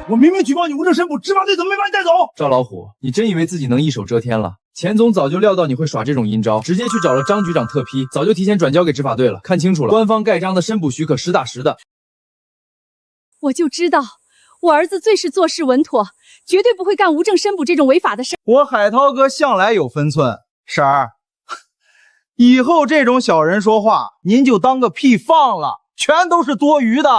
我明明举报你无证申捕，执法队怎么没把你带走？赵老虎，你真以为自己能一手遮天了？钱总早就料到你会耍这种阴招，直接去找了张局长特批，早就提前转交给执法队了。看清楚了，官方盖章的申捕许可实打实的。我就知道，我儿子最是做事稳妥，绝对不会干无证申捕这种违法的事。我海涛哥向来有分寸，婶儿，以后这种小人说话，您就当个屁放了，全都是多余的。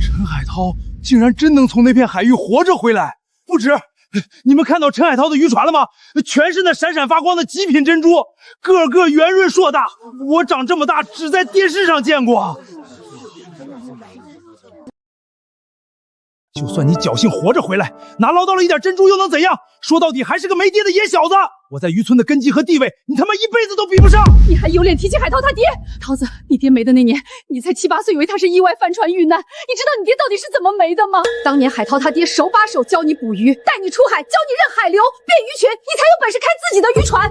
陈海涛竟然真能从那片海域活着回来，不止！你们看到陈海涛的渔船了吗？全是那闪闪发光的极品珍珠，个个圆润硕大，我长这么大只在电视上见过。就算你侥幸活着回来，哪捞到了一点珍珠又能怎样？说到底还是个没爹的野小子。我在渔村的根基和地位，你他妈一辈子都比不上。你还有脸提起海涛他爹？涛子，你爹没的那年，你才7、8岁，以为他是意外翻船遇难。你知道你爹到底是怎么没的吗？当年海涛他爹手把手教你捕鱼，带你出海，教你认海流、辨鱼群，你才有本事开自己的渔船。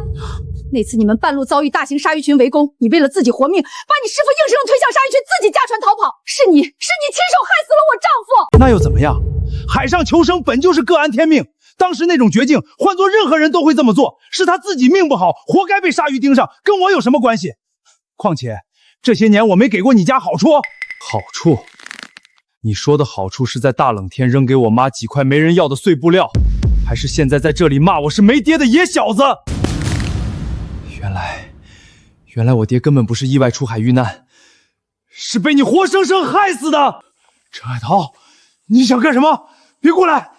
那次你们半路遭遇大型鲨鱼群围攻，你为了自己活命，把你师傅硬生生推向鲨鱼群，自己驾船逃跑。是你亲手害死了我丈夫。那又怎么样？海上求生本就是各安天命。当时那种绝境，换做任何人都会这么做。是他自己命不好，活该被鲨鱼盯上，跟我有什么关系？况且这些年我没给过你家好处。好处？你说的好处是在大冷天扔给我妈几块没人要的碎布料，还是现在在这里骂我是没爹的野小子？原来我爹根本不是意外出海遇难，是被你活生生害死的。陈海涛，你想干什么？别过来！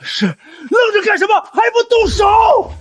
是，愣着干什么？还不动手！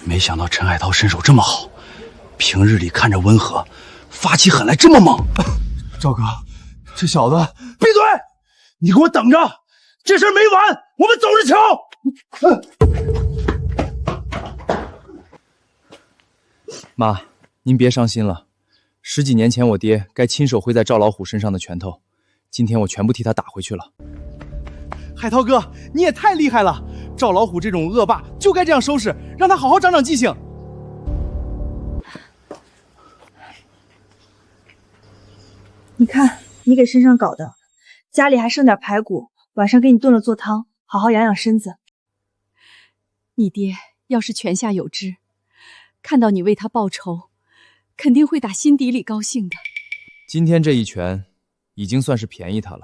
没想到陈海涛身手这么好，平日里看着温和，发起狠来这么猛。赵哥，这小子，闭嘴！你给我等着，这事儿没完，我们走着瞧。妈，您别伤心了，10几年前我爹该亲手挥在赵老虎身上的拳头，今天我全部替他打回去了。海涛哥，你也太厉害了！赵老虎这种恶霸就该这样收拾，让他好好长长记性。你看，你给身上搞的，家里还剩点排骨，晚上给你炖了做汤，好好养养身子。你爹要是泉下有知，看到你为他报仇，肯定会打心底里高兴的。今天这一拳，已经算是便宜他了。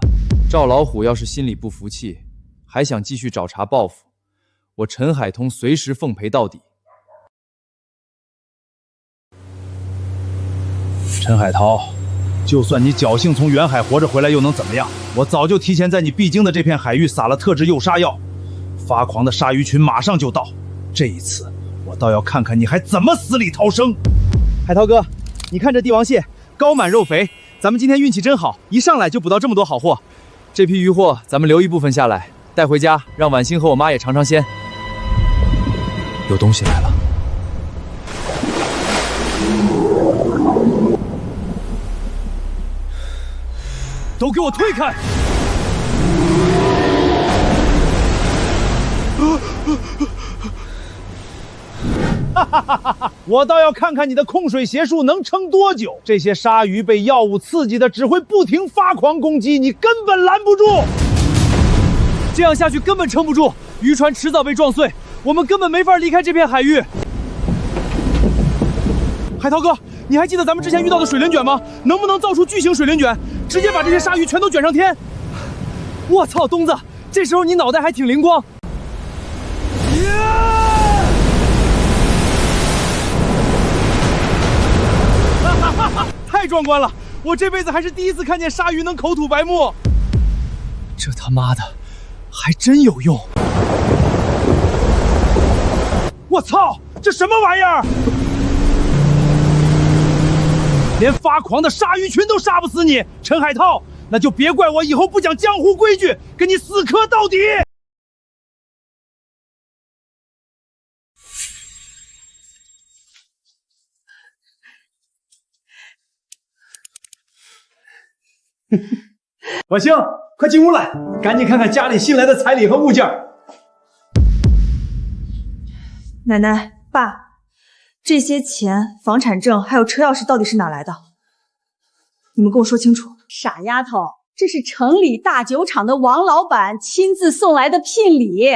赵老虎要是心里不服气，还想继续找茬报复，我陈海通随时奉陪到底。陈海涛，就算你侥幸从远海活着回来，又能怎么样？我早就提前在你必经的这片海域撒了特制诱杀药，发狂的鲨鱼群马上就到。这一次，我倒要看看你还怎么死里逃生。海涛哥，你看这帝王蟹，膏满肉肥，咱们今天运气真好，一上来就捕到这么多好货。这批鱼货咱们留一部分下来，带回家，让婉欣和我妈也尝尝鲜。有东西来了！都给我推开！哈哈哈哈！我倒要看看你的控水邪术能撑多久。这些鲨鱼被药物刺激的，只会不停发狂攻击，你根本拦不住。这样下去根本撑不住，渔船迟早被撞碎，我们根本没法离开这片海域。海涛哥，你还记得咱们之前遇到的水鳞卷吗？能不能造出巨型水鳞卷，直接把这些鲨鱼全都卷上天？我操，东子，这时候你脑袋还挺灵光。太壮观了！我这辈子还是第一次看见鲨鱼能口吐白沫。这他妈的还真有用！我操，这什么玩意儿？连发狂的鲨鱼群都杀不死你，陈海涛，那就别怪我以后不讲江湖规矩，跟你死磕到底！婉星，快进屋来，赶紧看看家里新来的彩礼和物件。奶奶、爸，这些钱、房产证还有车钥匙到底是哪来的？你们跟我说清楚。傻丫头，这是城里大酒厂的王老板亲自送来的聘礼，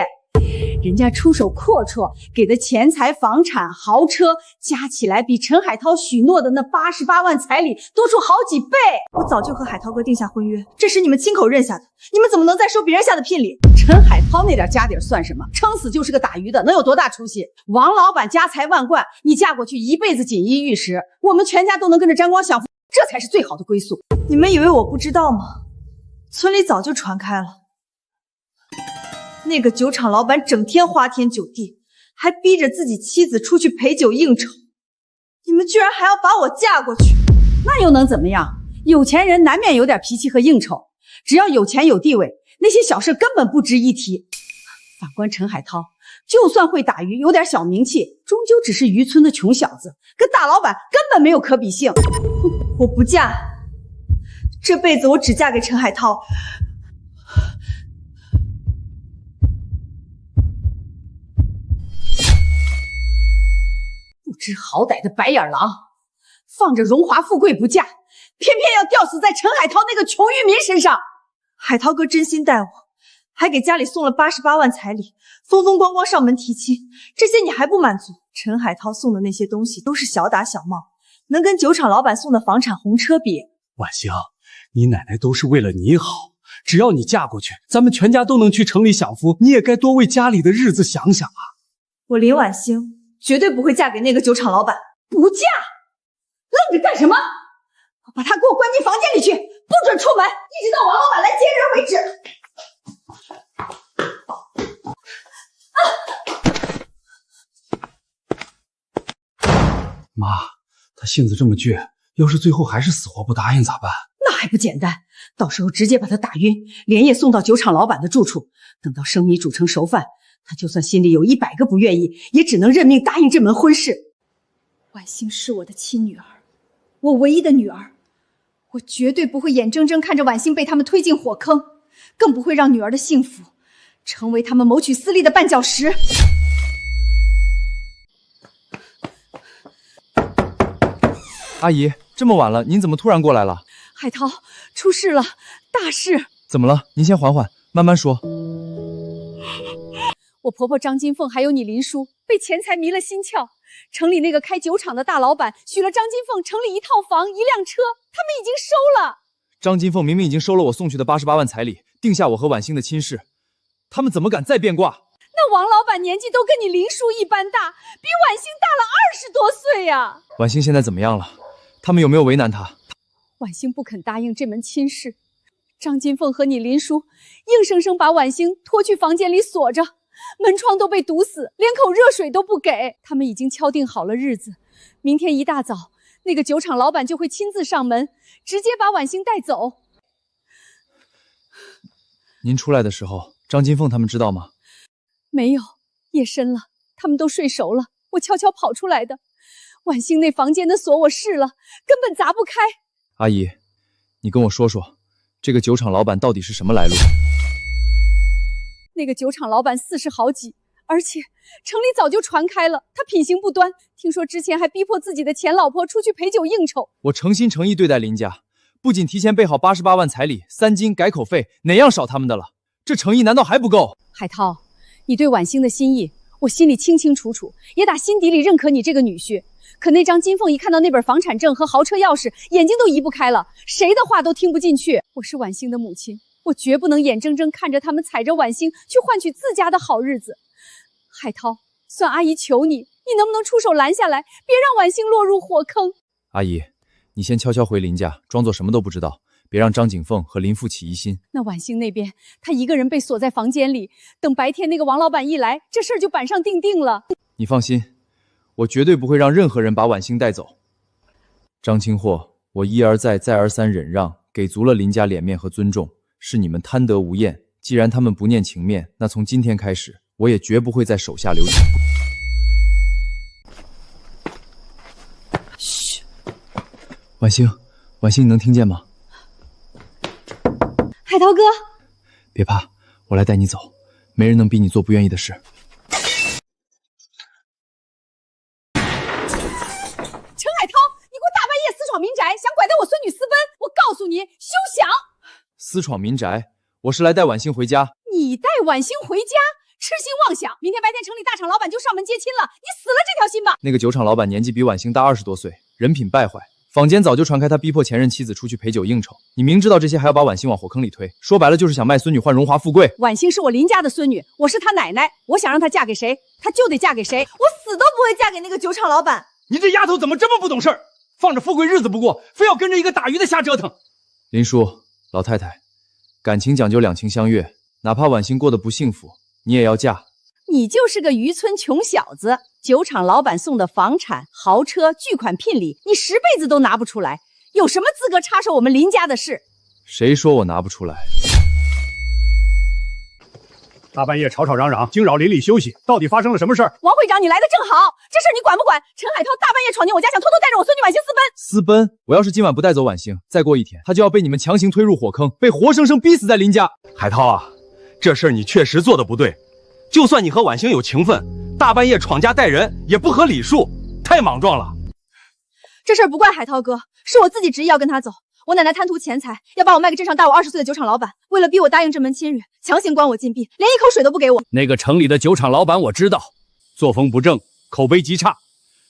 人家出手阔绰，给的钱财、房产、豪车加起来比陈海涛许诺的那88万彩礼多出好几倍。我早就和海涛哥定下婚约，这是你们亲口认下的，你们怎么能再收别人下的聘礼？陈海涛那点家底算什么？撑死就是个打鱼的，能有多大出息？王老板家财万贯，你嫁过去一辈子锦衣玉食，我们全家都能跟着沾光享福，这才是最好的归宿。你们以为我不知道吗？村里早就传开了，那个酒厂老板整天花天酒地，还逼着自己妻子出去陪酒应酬，你们居然还要把我嫁过去，那又能怎么样？有钱人难免有点脾气和应酬，只要有钱有地位，那些小事根本不值一提。反观陈海涛，就算会打鱼，有点小名气，终究只是渔村的穷小子，跟大老板根本没有可比性。我不嫁，这辈子我只嫁给陈海涛。不知好歹的白眼狼，放着荣华富贵不嫁，偏偏要吊死在陈海涛那个穷渔民身上。海涛哥真心待我，还给家里送了88万彩礼，风风光光上门提亲，这些你还不满足？陈海涛送的那些东西都是小打小闹，能跟酒厂老板送的房产红车比？婉星，你奶奶都是为了你好，只要你嫁过去，咱们全家都能去城里享福，你也该多为家里的日子想想啊。我林婉星绝对不会嫁给那个酒厂老板。不嫁？愣着干什么？把他给我关进房间里去，不准出门，一直到王老板来接人为止。妈，他性子这么倔，要是最后还是死活不答应咋办？那还不简单，到时候直接把他打晕，连夜送到酒厂老板的住处，等到生米煮成熟饭，他就算心里有100个不愿意，也只能认命答应这门婚事。婉星是我的亲女儿，我唯一的女儿，我绝对不会眼睁睁看着婉星被他们推进火坑，更不会让女儿的幸福成为他们谋取私利的绊脚石。阿姨，这么晚了，您怎么突然过来了？海涛，出事了，大事！怎么了？您先缓缓，慢慢说。我婆婆张金凤还有你林叔被钱财迷了心窍，城里那个开酒厂的大老板许了张金凤城里1套房1辆车，他们已经收了。张金凤明明已经收了我送去的88万彩礼，定下我和婉星的亲事，他们怎么敢再变卦？那王老板年纪都跟你林叔一般大，比婉星大了20多岁呀。婉星现在怎么样了？他们有没有为难她？婉星不肯答应这门亲事，张金凤和你林叔硬生生把婉星拖去房间里锁着，门窗都被堵死，连口热水都不给。他们已经敲定好了日子，明天一大早，那个酒厂老板就会亲自上门，直接把婉星带走。您出来的时候，张金凤他们知道吗？没有，夜深了，他们都睡熟了，我悄悄跑出来的。婉星那房间的锁我试了，根本砸不开。阿姨，你跟我说说，这个酒厂老板到底是什么来路？那个酒厂老板40好几，而且城里早就传开了，他品行不端，听说之前还逼迫自己的前老婆出去陪酒应酬。我诚心诚意对待林家，不仅提前备好88万彩礼、3金改口费，哪样少他们的了？这诚意难道还不够？海涛，你对婉星的心意，我心里清清楚楚，也打心底里认可你这个女婿。可那张金凤一看到那本房产证和豪车钥匙，眼睛都移不开了，谁的话都听不进去。我是婉欣的母亲，我绝不能眼睁睁看着他们踩着婉欣去换取自家的好日子。海涛，算阿姨求你，你能不能出手拦下来，别让婉欣落入火坑？阿姨，你先悄悄回林家，装作什么都不知道，别让张景凤和林父起疑心。那婉欣那边，她一个人被锁在房间里，等白天那个王老板一来，这事儿就板上钉钉了。你放心，我绝对不会让任何人把婉欣带走。张清货，我一而再再而三忍让，给足了林家脸面和尊重，是你们贪得无厌。既然他们不念情面，那从今天开始，我也绝不会在手下留情。嘘，婉欣，婉欣，你能听见吗？海涛哥，别怕，我来带你走，没人能逼你做不愿意的事。陈海涛，你给我大半夜私闯民宅，想拐带我孙女私奔，我告诉你，休想！私闯民宅，我是来带婉欣回家。你带婉欣回家？痴心妄想！明天白天城里大厂老板就上门接亲了，你死了这条心吧！那个酒厂老板年纪比婉欣大20多岁，人品败坏，坊间早就传开他逼迫前任妻子出去陪酒应酬。你明知道这些，还要把婉欣往火坑里推，说白了就是想卖孙女换荣华富贵。婉欣是我林家的孙女，我是她奶奶，我想让她嫁给谁，她就得嫁给谁，我死都不会嫁给那个酒厂老板。你这丫头怎么这么不懂事儿？放着富贵日子不过，非要跟着一个打鱼的瞎折腾。林叔，老太太，感情讲究两情相悦，哪怕婉欣过得不幸福，你也要嫁。你就是个渔村穷小子，酒厂老板送的房产、豪车、巨款聘礼，你10辈子都拿不出来，有什么资格插手我们林家的事？谁说我拿不出来？大半夜吵吵嚷嚷，惊扰邻里休息，到底发生了什么事儿？王会长，你来的正好，这事儿你管不管？陈海涛大半夜闯进我家，想偷偷带着我孙女婉欣私奔。私奔？我要是今晚不带走婉欣，再过1天，她就要被你们强行推入火坑，被活生生逼死在林家。海涛啊，这事儿你确实做的不对。就算你和婉欣有情分，大半夜闯家带人也不合礼数，太莽撞了。这事儿不怪海涛哥，是我自己执意要跟他走。我奶奶贪图钱财，要把我卖给镇上大我20岁的酒厂老板，为了逼我答应这门亲约，强行关我禁闭，连一口水都不给我。那个城里的酒厂老板我知道，作风不正，口碑极差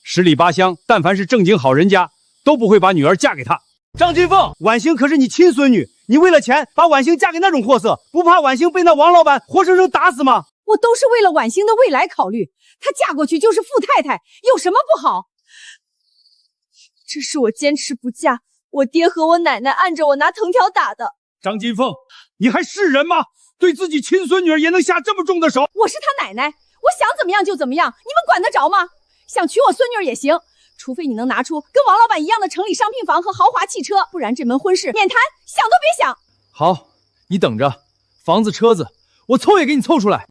，10里8乡，但凡是正经好人家，都不会把女儿嫁给他。张金凤，婉欣可是你亲孙女，你为了钱把婉欣嫁给那种货色，不怕婉欣被那王老板活生生打死吗？我都是为了婉欣的未来考虑，她嫁过去就是富太太，有什么不好？这是我坚持不嫁，我爹和我奶奶按着我拿藤条打的。张金凤，你还是人吗？对自己亲孙女儿也能下这么重的手？我是她奶奶，我想怎么样就怎么样，你们管得着吗？想娶我孙女儿也行，除非你能拿出跟王老板一样的城里商品房和豪华汽车，不然这门婚事免谈，想都别想。好，你等着，房子车子我凑也给你凑出来。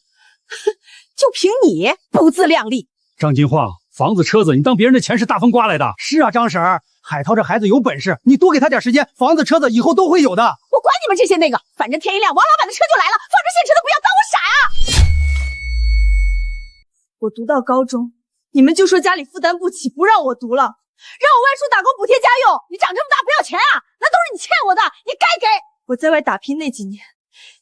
就凭你不自量力。张金晃，房子车子你当别人的钱是大风刮来的？是啊，张婶儿，海涛这孩子有本事，你多给他点时间，房子车子以后都会有的。我管你们这些那个，反正天一亮王老板的车就来了，放着现成的不要当我傻呀。我读到高中，你们就说家里负担不起，不让我读了，让我外出打工补贴家用。你长这么大不要钱啊？那都是你欠我的，你该给。我在外打拼那几年，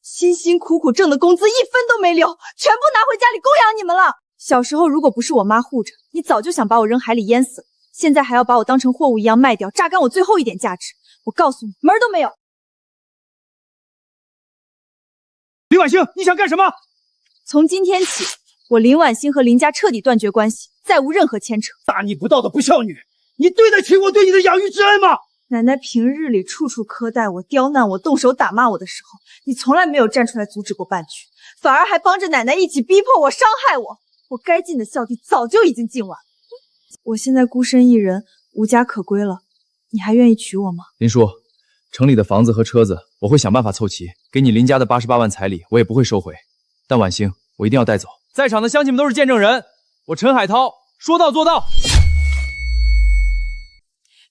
辛辛苦苦挣的工资1分都没留，全部拿回家里供养你们了。小时候如果不是我妈护着，你早就想把我扔海里淹死了。现在还要把我当成货物一样卖掉，榨干我最后一点价值。我告诉你，门儿都没有。林婉欣，你想干什么？从今天起，我林婉欣和林家彻底断绝关系，再无任何牵扯。大逆不道的不孝女，你对得起我对你的养育之恩吗？奶奶平日里处处苛待我、刁难我、动手打骂我的时候，你从来没有站出来阻止过半句，反而还帮着奶奶一起逼迫我、伤害我。我该尽的孝弟早就已经尽完。我现在孤身一人，无家可归了，你还愿意娶我吗？林叔，城里的房子和车子我会想办法凑齐，给你林家的88万彩礼我也不会收回，但婉欣我一定要带走。在场的乡亲们都是见证人，我陈海涛说到做到。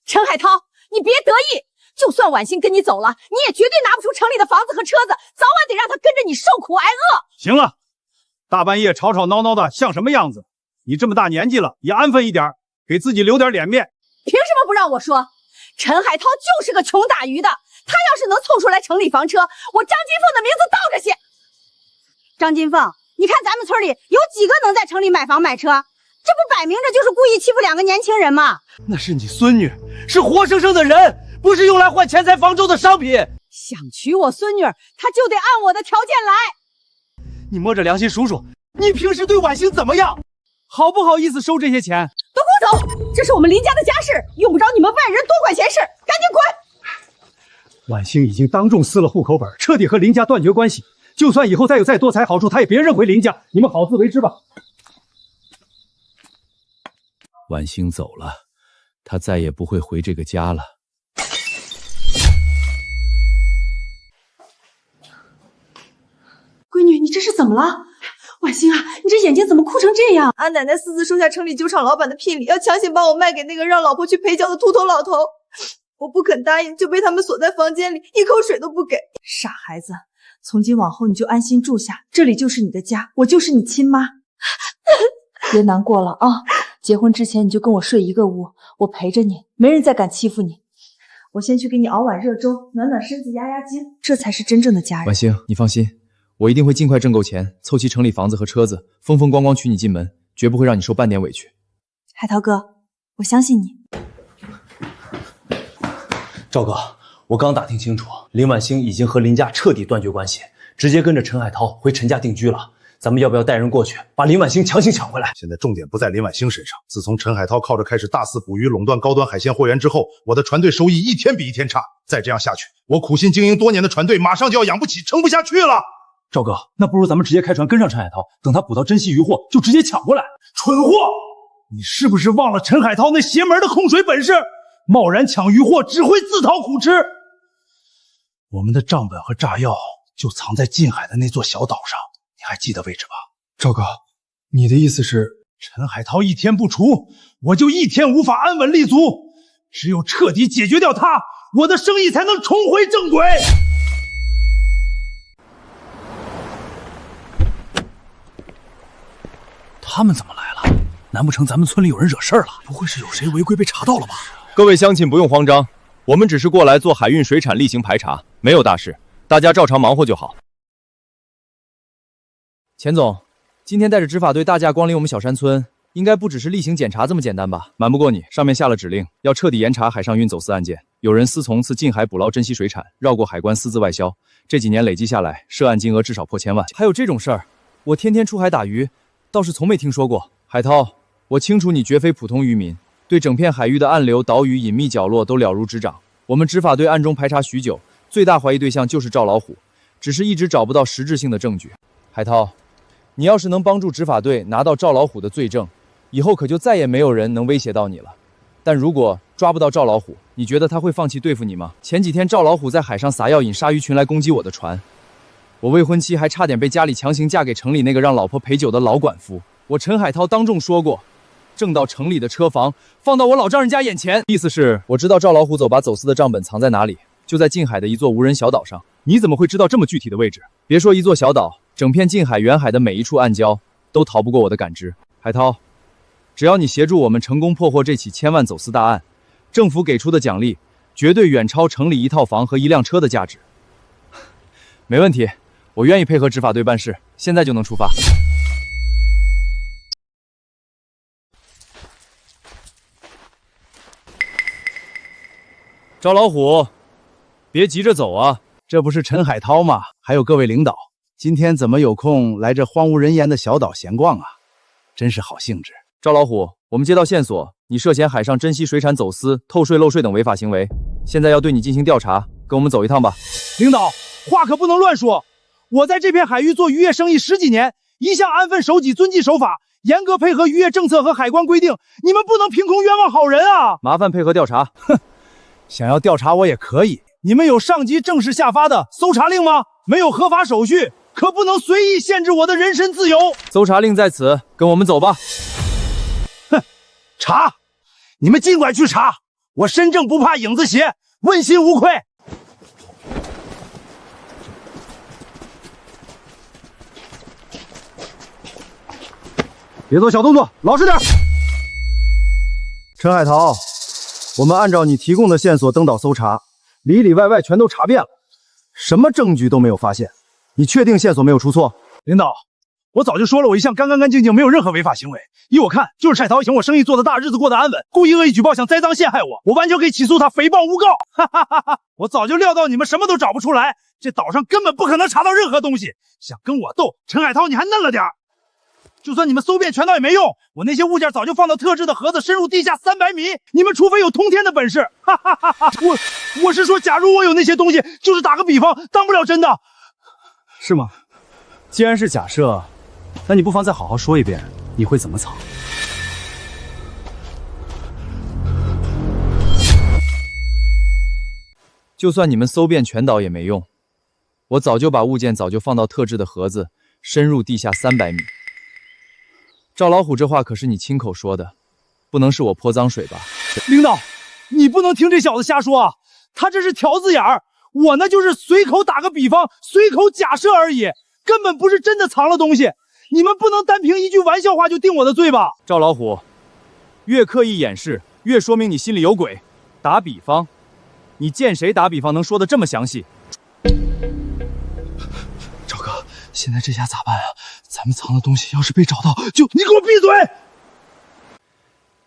陈海涛，你别得意，就算婉欣跟你走了，你也绝对拿不出城里的房子和车子，早晚得让她跟着你受苦挨饿。行了，大半夜吵吵闹闹的像什么样子？你这么大年纪了，也安分一点，给自己留点脸面。凭什么不让我说？陈海涛就是个穷打鱼的，他要是能凑出来城里房车，我张金凤的名字倒着写。张金凤，你看咱们村里有几个能在城里买房买车？这不摆明着就是故意欺负2个年轻人吗？那是你孙女，是活生生的人，不是用来换钱财方舟的商品。想娶我孙女，他就得按我的条件来。你摸着良心数数，你平时对婉星怎么样？好不好意思收这些钱？都给我走！这是我们林家的家事，用不着你们外人多管闲事，赶紧滚！婉星已经当众撕了户口本，彻底和林家断绝关系。就算以后再有再多财好处，他也别认回林家。你们好自为之吧。婉星走了，她再也不会回这个家了。闺女，你这是怎么了？婉星啊，你这眼睛怎么哭成这样？俺奶奶私自收下城里酒厂老板的聘礼，要强行把我卖给那个让老婆去陪酒的秃头老头。我不肯答应，就被他们锁在房间里，一口水都不给。傻孩子，从今往后你就安心住下，这里就是你的家，我就是你亲妈。别难过了啊，结婚之前你就跟我睡一个屋，我陪着你，没人再敢欺负你。我先去给你熬碗热粥，暖暖身子，压压惊，这才是真正的家人。婉星，你放心，我一定会尽快挣够钱，凑齐城里房子和车子，风风光光娶你进门，绝不会让你受半点委屈。海涛哥，我相信你。赵哥，我刚打听清楚，林婉星已经和林家彻底断绝关系，直接跟着陈海涛回陈家定居了。咱们要不要带人过去，把林婉星强行抢回来？现在重点不在林婉星身上。自从陈海涛靠着开始大肆捕鱼垄断高端海鲜货源之后，我的船队收益一天比一天差。再这样下去，我苦心经营多年的船队马上就要养不起，撑不下去了。赵哥，那不如咱们直接开船跟上陈海涛，等他捕到珍稀渔获，就直接抢过来。蠢货！你是不是忘了陈海涛那邪门的控水本事？贸然抢渔获只会自讨苦吃。我们的账本和炸药就藏在近海的那座小岛上，你还记得位置吧？赵哥，你的意思是，陈海涛一天不除，我就一天无法安稳立足。只有彻底解决掉他，我的生意才能重回正轨。他们怎么来了？难不成咱们村里有人惹事儿了？不会是有谁违规被查到了吧？各位乡亲不用慌张，我们只是过来做海运水产例行排查，没有大事，大家照常忙活就好。钱总，今天带着执法队大驾光临我们小山村，应该不只是例行检查这么简单吧？瞒不过你，上面下了指令，要彻底严查海上运走私案件。有人私从自近海捕捞珍稀水产，绕过海关私自外销，这几年累计下来，涉案金额至少破千万。还有这种事儿，我天天出海打鱼，倒是从没听说过。海涛，我清楚你绝非普通渔民，对整片海域的暗流、岛屿、隐秘角落都了如指掌。我们执法队暗中排查许久，最大怀疑对象就是赵老虎，只是一直找不到实质性的证据。海涛，你要是能帮助执法队拿到赵老虎的罪证，以后可就再也没有人能威胁到你了。但如果抓不到赵老虎，你觉得他会放弃对付你吗？前几天赵老虎在海上撒药引鲨鱼群来攻击我的船，我未婚妻还差点被家里强行嫁给城里那个让老婆陪酒的老管夫。我陈海涛当众说过，挣到城里的车房放到我老丈人家眼前，意思是我知道赵老虎把走私的账本藏在哪里，就在近海的一座无人小岛上。你怎么会知道这么具体的位置？别说一座小岛，整片近海远海的每一处暗礁都逃不过我的感知。海涛，只要你协助我们成功破获这起千万走私大案，政府给出的奖励绝对远超城里一套房和一辆车的价值。没问题，我愿意配合执法队办事，现在就能出发。赵老虎，别急着走啊！这不是陈海涛吗？还有各位领导，今天怎么有空来这荒无人烟的小岛闲逛啊？真是好兴致。赵老虎，我们接到线索，你涉嫌海上珍稀水产走私、透税漏税等违法行为，现在要对你进行调查，跟我们走一趟吧。领导，话可不能乱说。我在这片海域做渔业生意10几年，一向安分守己，遵纪守法，严格配合渔业政策和海关规定。你们不能凭空冤枉好人啊！麻烦配合调查。哼，想要调查我也可以。你们有上级正式下发的搜查令吗？没有合法手续，可不能随意限制我的人身自由。搜查令在此，跟我们走吧。哼，查，你们尽管去查，我身正不怕影子斜，问心无愧。别做小动作，老实点。陈海涛，我们按照你提供的线索登岛搜查，里里外外全都查遍了，什么证据都没有发现。你确定线索没有出错？领导，我早就说了，我一向干干净净，没有任何违法行为。依我看，就是蔡涛嫌我生意做得大，日子过得安稳，故意恶意举报，想栽赃陷害我，我完全可以起诉他诽谤诬告。哈哈哈哈！我早就料到你们什么都找不出来，这岛上根本不可能查到任何东西。想跟我斗，陈海涛你还嫩了点。就算你们搜遍全岛也没用，我那些物件早就放到特制的盒子，深入地下300米。你们除非有通天的本事，哈哈哈哈！我是说，假如我有那些东西，就是打个比方，当不了真的，是吗？既然是假设，那你不妨再好好说一遍，你会怎么藏？就算你们搜遍全岛也没用，我早就把物件放到特制的盒子，深入地下300米。赵老虎，这话可是你亲口说的，不能是我泼脏水吧？领导，你不能听这小子瞎说啊！他这是条子眼儿，我呢就是随口打个比方，随口假设而已，根本不是真的藏了东西。你们不能单凭一句玩笑话就定我的罪吧？赵老虎，越刻意掩饰，越说明你心里有鬼。打比方，你见谁打比方能说的这么详细？赵哥，现在这下咋办啊？咱们藏的东西要是被找到，就你给我闭嘴！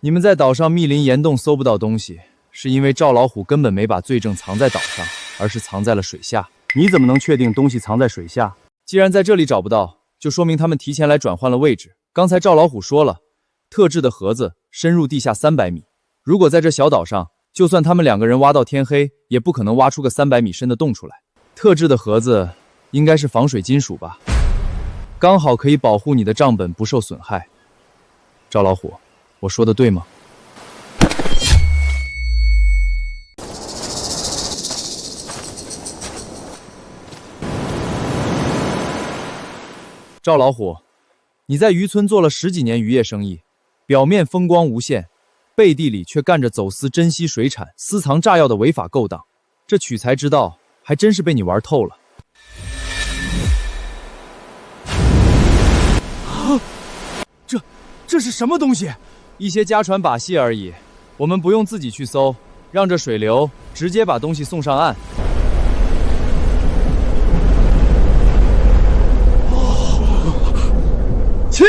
你们在岛上密林岩洞搜不到东西，是因为赵老虎根本没把罪证藏在岛上，而是藏在了水下。你怎么能确定东西藏在水下？既然在这里找不到，就说明他们提前来转换了位置。刚才赵老虎说了，特制的盒子深入地下300米。如果在这小岛上，就算他们2个人挖到天黑，也不可能挖出个300米深的洞出来。特制的盒子应该是防水金属吧，刚好可以保护你的账本不受损害。赵老虎，我说的对吗？赵老虎，你在渔村做了10几年渔业生意，表面风光无限，背地里却干着走私珍稀水产、私藏炸药的违法勾当，这取财之道还真是被你玩透了。这是什么东西？一些家传把戏而已，我们不用自己去搜，让这水流直接把东西送上岸。起！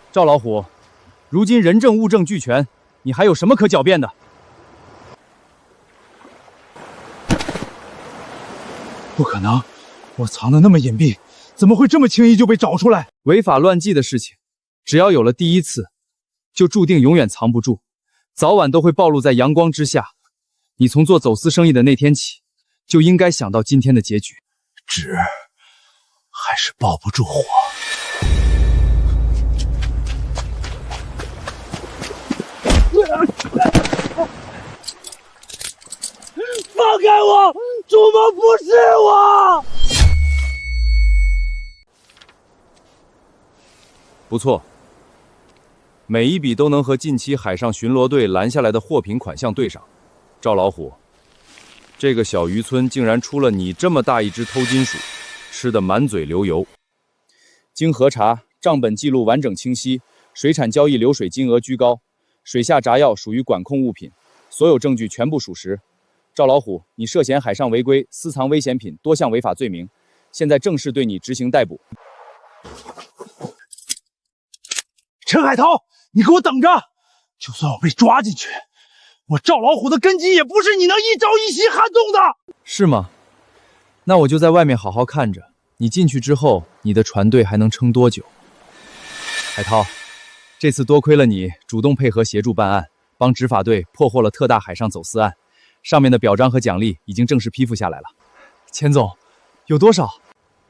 赵老虎，如今人证物证俱全，你还有什么可狡辩的？不可能，我藏得那么隐蔽，怎么会这么轻易就被找出来？违法乱纪的事情，只要有了第一次，就注定永远藏不住，早晚都会暴露在阳光之下。你从做走私生意的那天起，就应该想到今天的结局。纸还是抱不住火。放开我！主谋不是我！不错，每一笔都能和近期海上巡逻队拦下来的货品款项对上。赵老虎，这个小渔村竟然出了你这么大一只偷金鼠，吃得满嘴流油。经核查，账本记录完整清晰，水产交易流水金额居高，水下炸药属于管控物品，所有证据全部属实。赵老虎，你涉嫌海上违规、私藏危险品多项违法罪名，现在正式对你执行逮捕。陈海涛，你给我等着！就算我被抓进去，我赵老虎的根基也不是你能一朝一夕撼动的。是吗？那我就在外面好好看着，你进去之后，你的船队还能撑多久？海涛，这次多亏了你主动配合协助办案，帮执法队破获了特大海上走私案。上面的表彰和奖励已经正式批复下来了。钱总，有多少？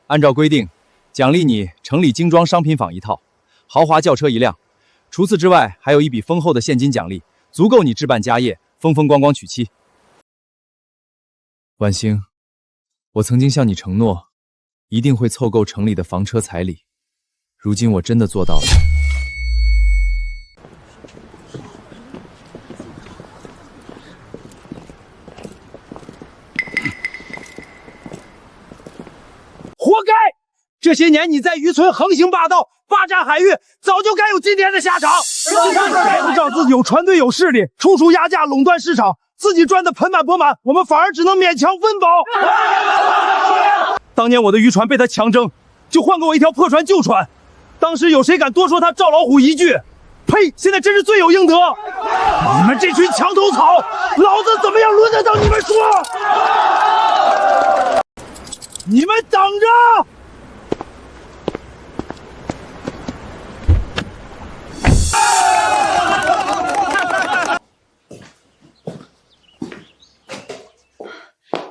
按照规定，奖励你城里精装商品坊1套，豪华轿车1辆。除此之外，还有一笔丰厚的现金奖励，足够你置办家业，风风光光娶妻。婉星，我曾经向你承诺，一定会凑够城里的房车彩礼。如今我真的做到了。活该！这些年你在渔村横行霸道，霸占海域，早就该有今天的下场。该不仗自己有船队有势力，冲出压价垄断市场，自己赚得盆满钵满，我们反而只能勉强温饱。当年我的渔船被他强征，就换给我一条破船旧船。当时有谁敢多说他赵老虎一句？呸！现在真是罪有应得。你们这群墙头草，老子怎么样轮得到你们说？你们等着！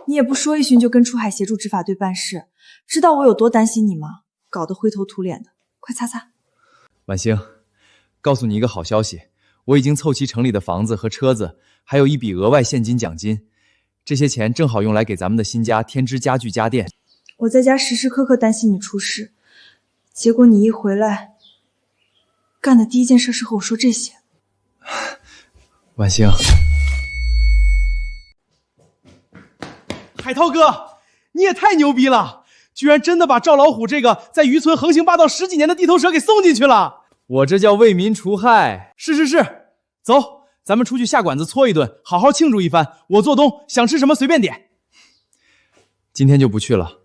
你也不说一声就跟出海协助执法队办事，知道我有多担心你吗？搞得灰头土脸的，快擦擦。婉星，告诉你一个好消息，我已经凑齐城里的房子和车子，还有一笔额外现金奖金，这些钱正好用来给咱们的新家添置家具家电。我在家时时刻刻担心你出事，结果你一回来，干的第一件事是和我说这些。婉星，海涛哥，你也太牛逼了，居然真的把赵老虎这个在渔村横行霸道10几年的地头蛇给送进去了。我这叫为民除害。是，走，咱们出去下馆子搓一顿，好好庆祝一番。我做东，想吃什么随便点。今天就不去了，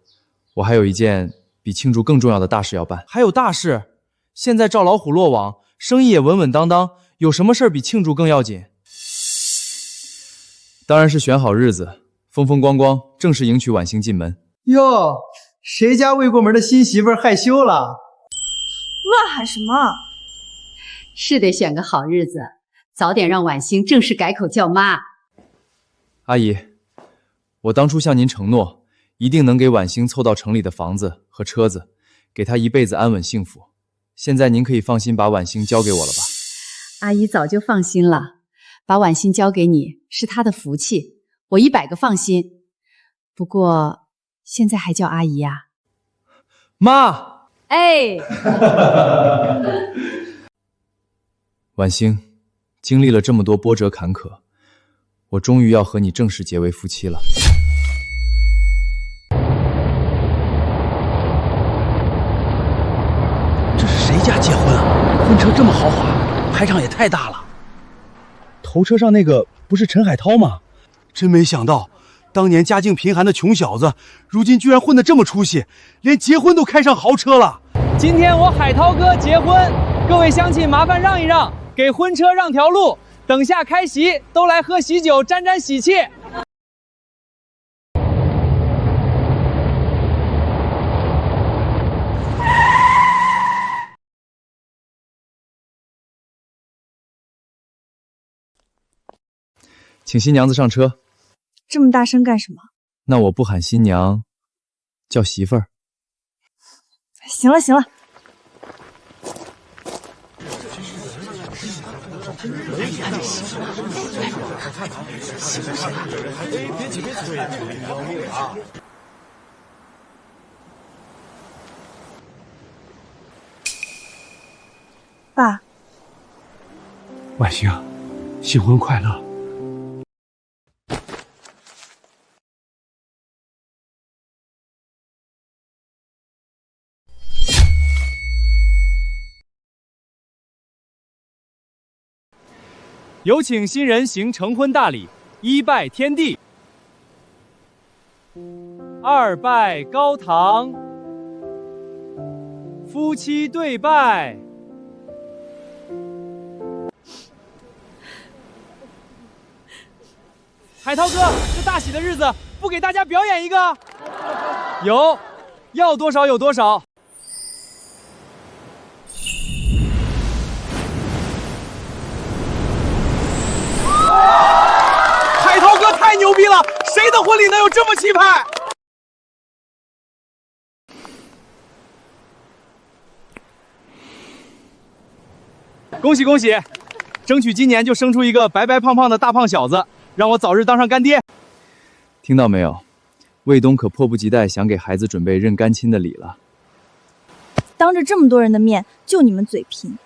我还有一件比庆祝更重要的大事要办。还有大事？现在赵老虎落网，生意也稳稳当当，有什么事儿比庆祝更要紧？当然是选好日子，风风光光，正式迎娶婉星进门。哟，谁家未过门的新媳妇害羞了？乱喊什么？是得选个好日子，早点让婉星正式改口叫妈。阿姨，我当初向您承诺，一定能给婉星凑到城里的房子和车子，给她一辈子安稳幸福。现在您可以放心把婉星交给我了吧？阿姨早就放心了，把婉星交给你是她的福气，我100个放心。不过现在还叫阿姨呀？妈！哎，婉星，经历了这么多波折坎坷，我终于要和你正式结为夫妻了。这是谁家结婚啊？婚车这么豪华，排场也太大了。头车上那个不是陈海涛吗？真没想到，当年家境贫寒的穷小子，如今居然混得这么出息，连结婚都开上豪车了。今天我海涛哥结婚，各位乡亲麻烦让一让，给婚车让条路。等下开席，都来喝喜酒，沾沾喜气。请新娘子上车。这么大声干什么？那我不喊新娘，叫媳妇儿。行了，爸，婉星，新婚快乐！有请新人行成婚大礼：1拜天地，2拜高堂，夫妻对拜。海涛哥，这大喜的日子，不给大家表演一个？有，要多少有多少。海涛哥太牛逼了，谁的婚礼能有这么气派？恭喜恭喜，争取今年就生出一个白白胖胖的大胖小子，让我早日当上干爹。听到没有？卫东可迫不及待想给孩子准备认干亲的礼了。当着这么多人的面，就你们嘴贫。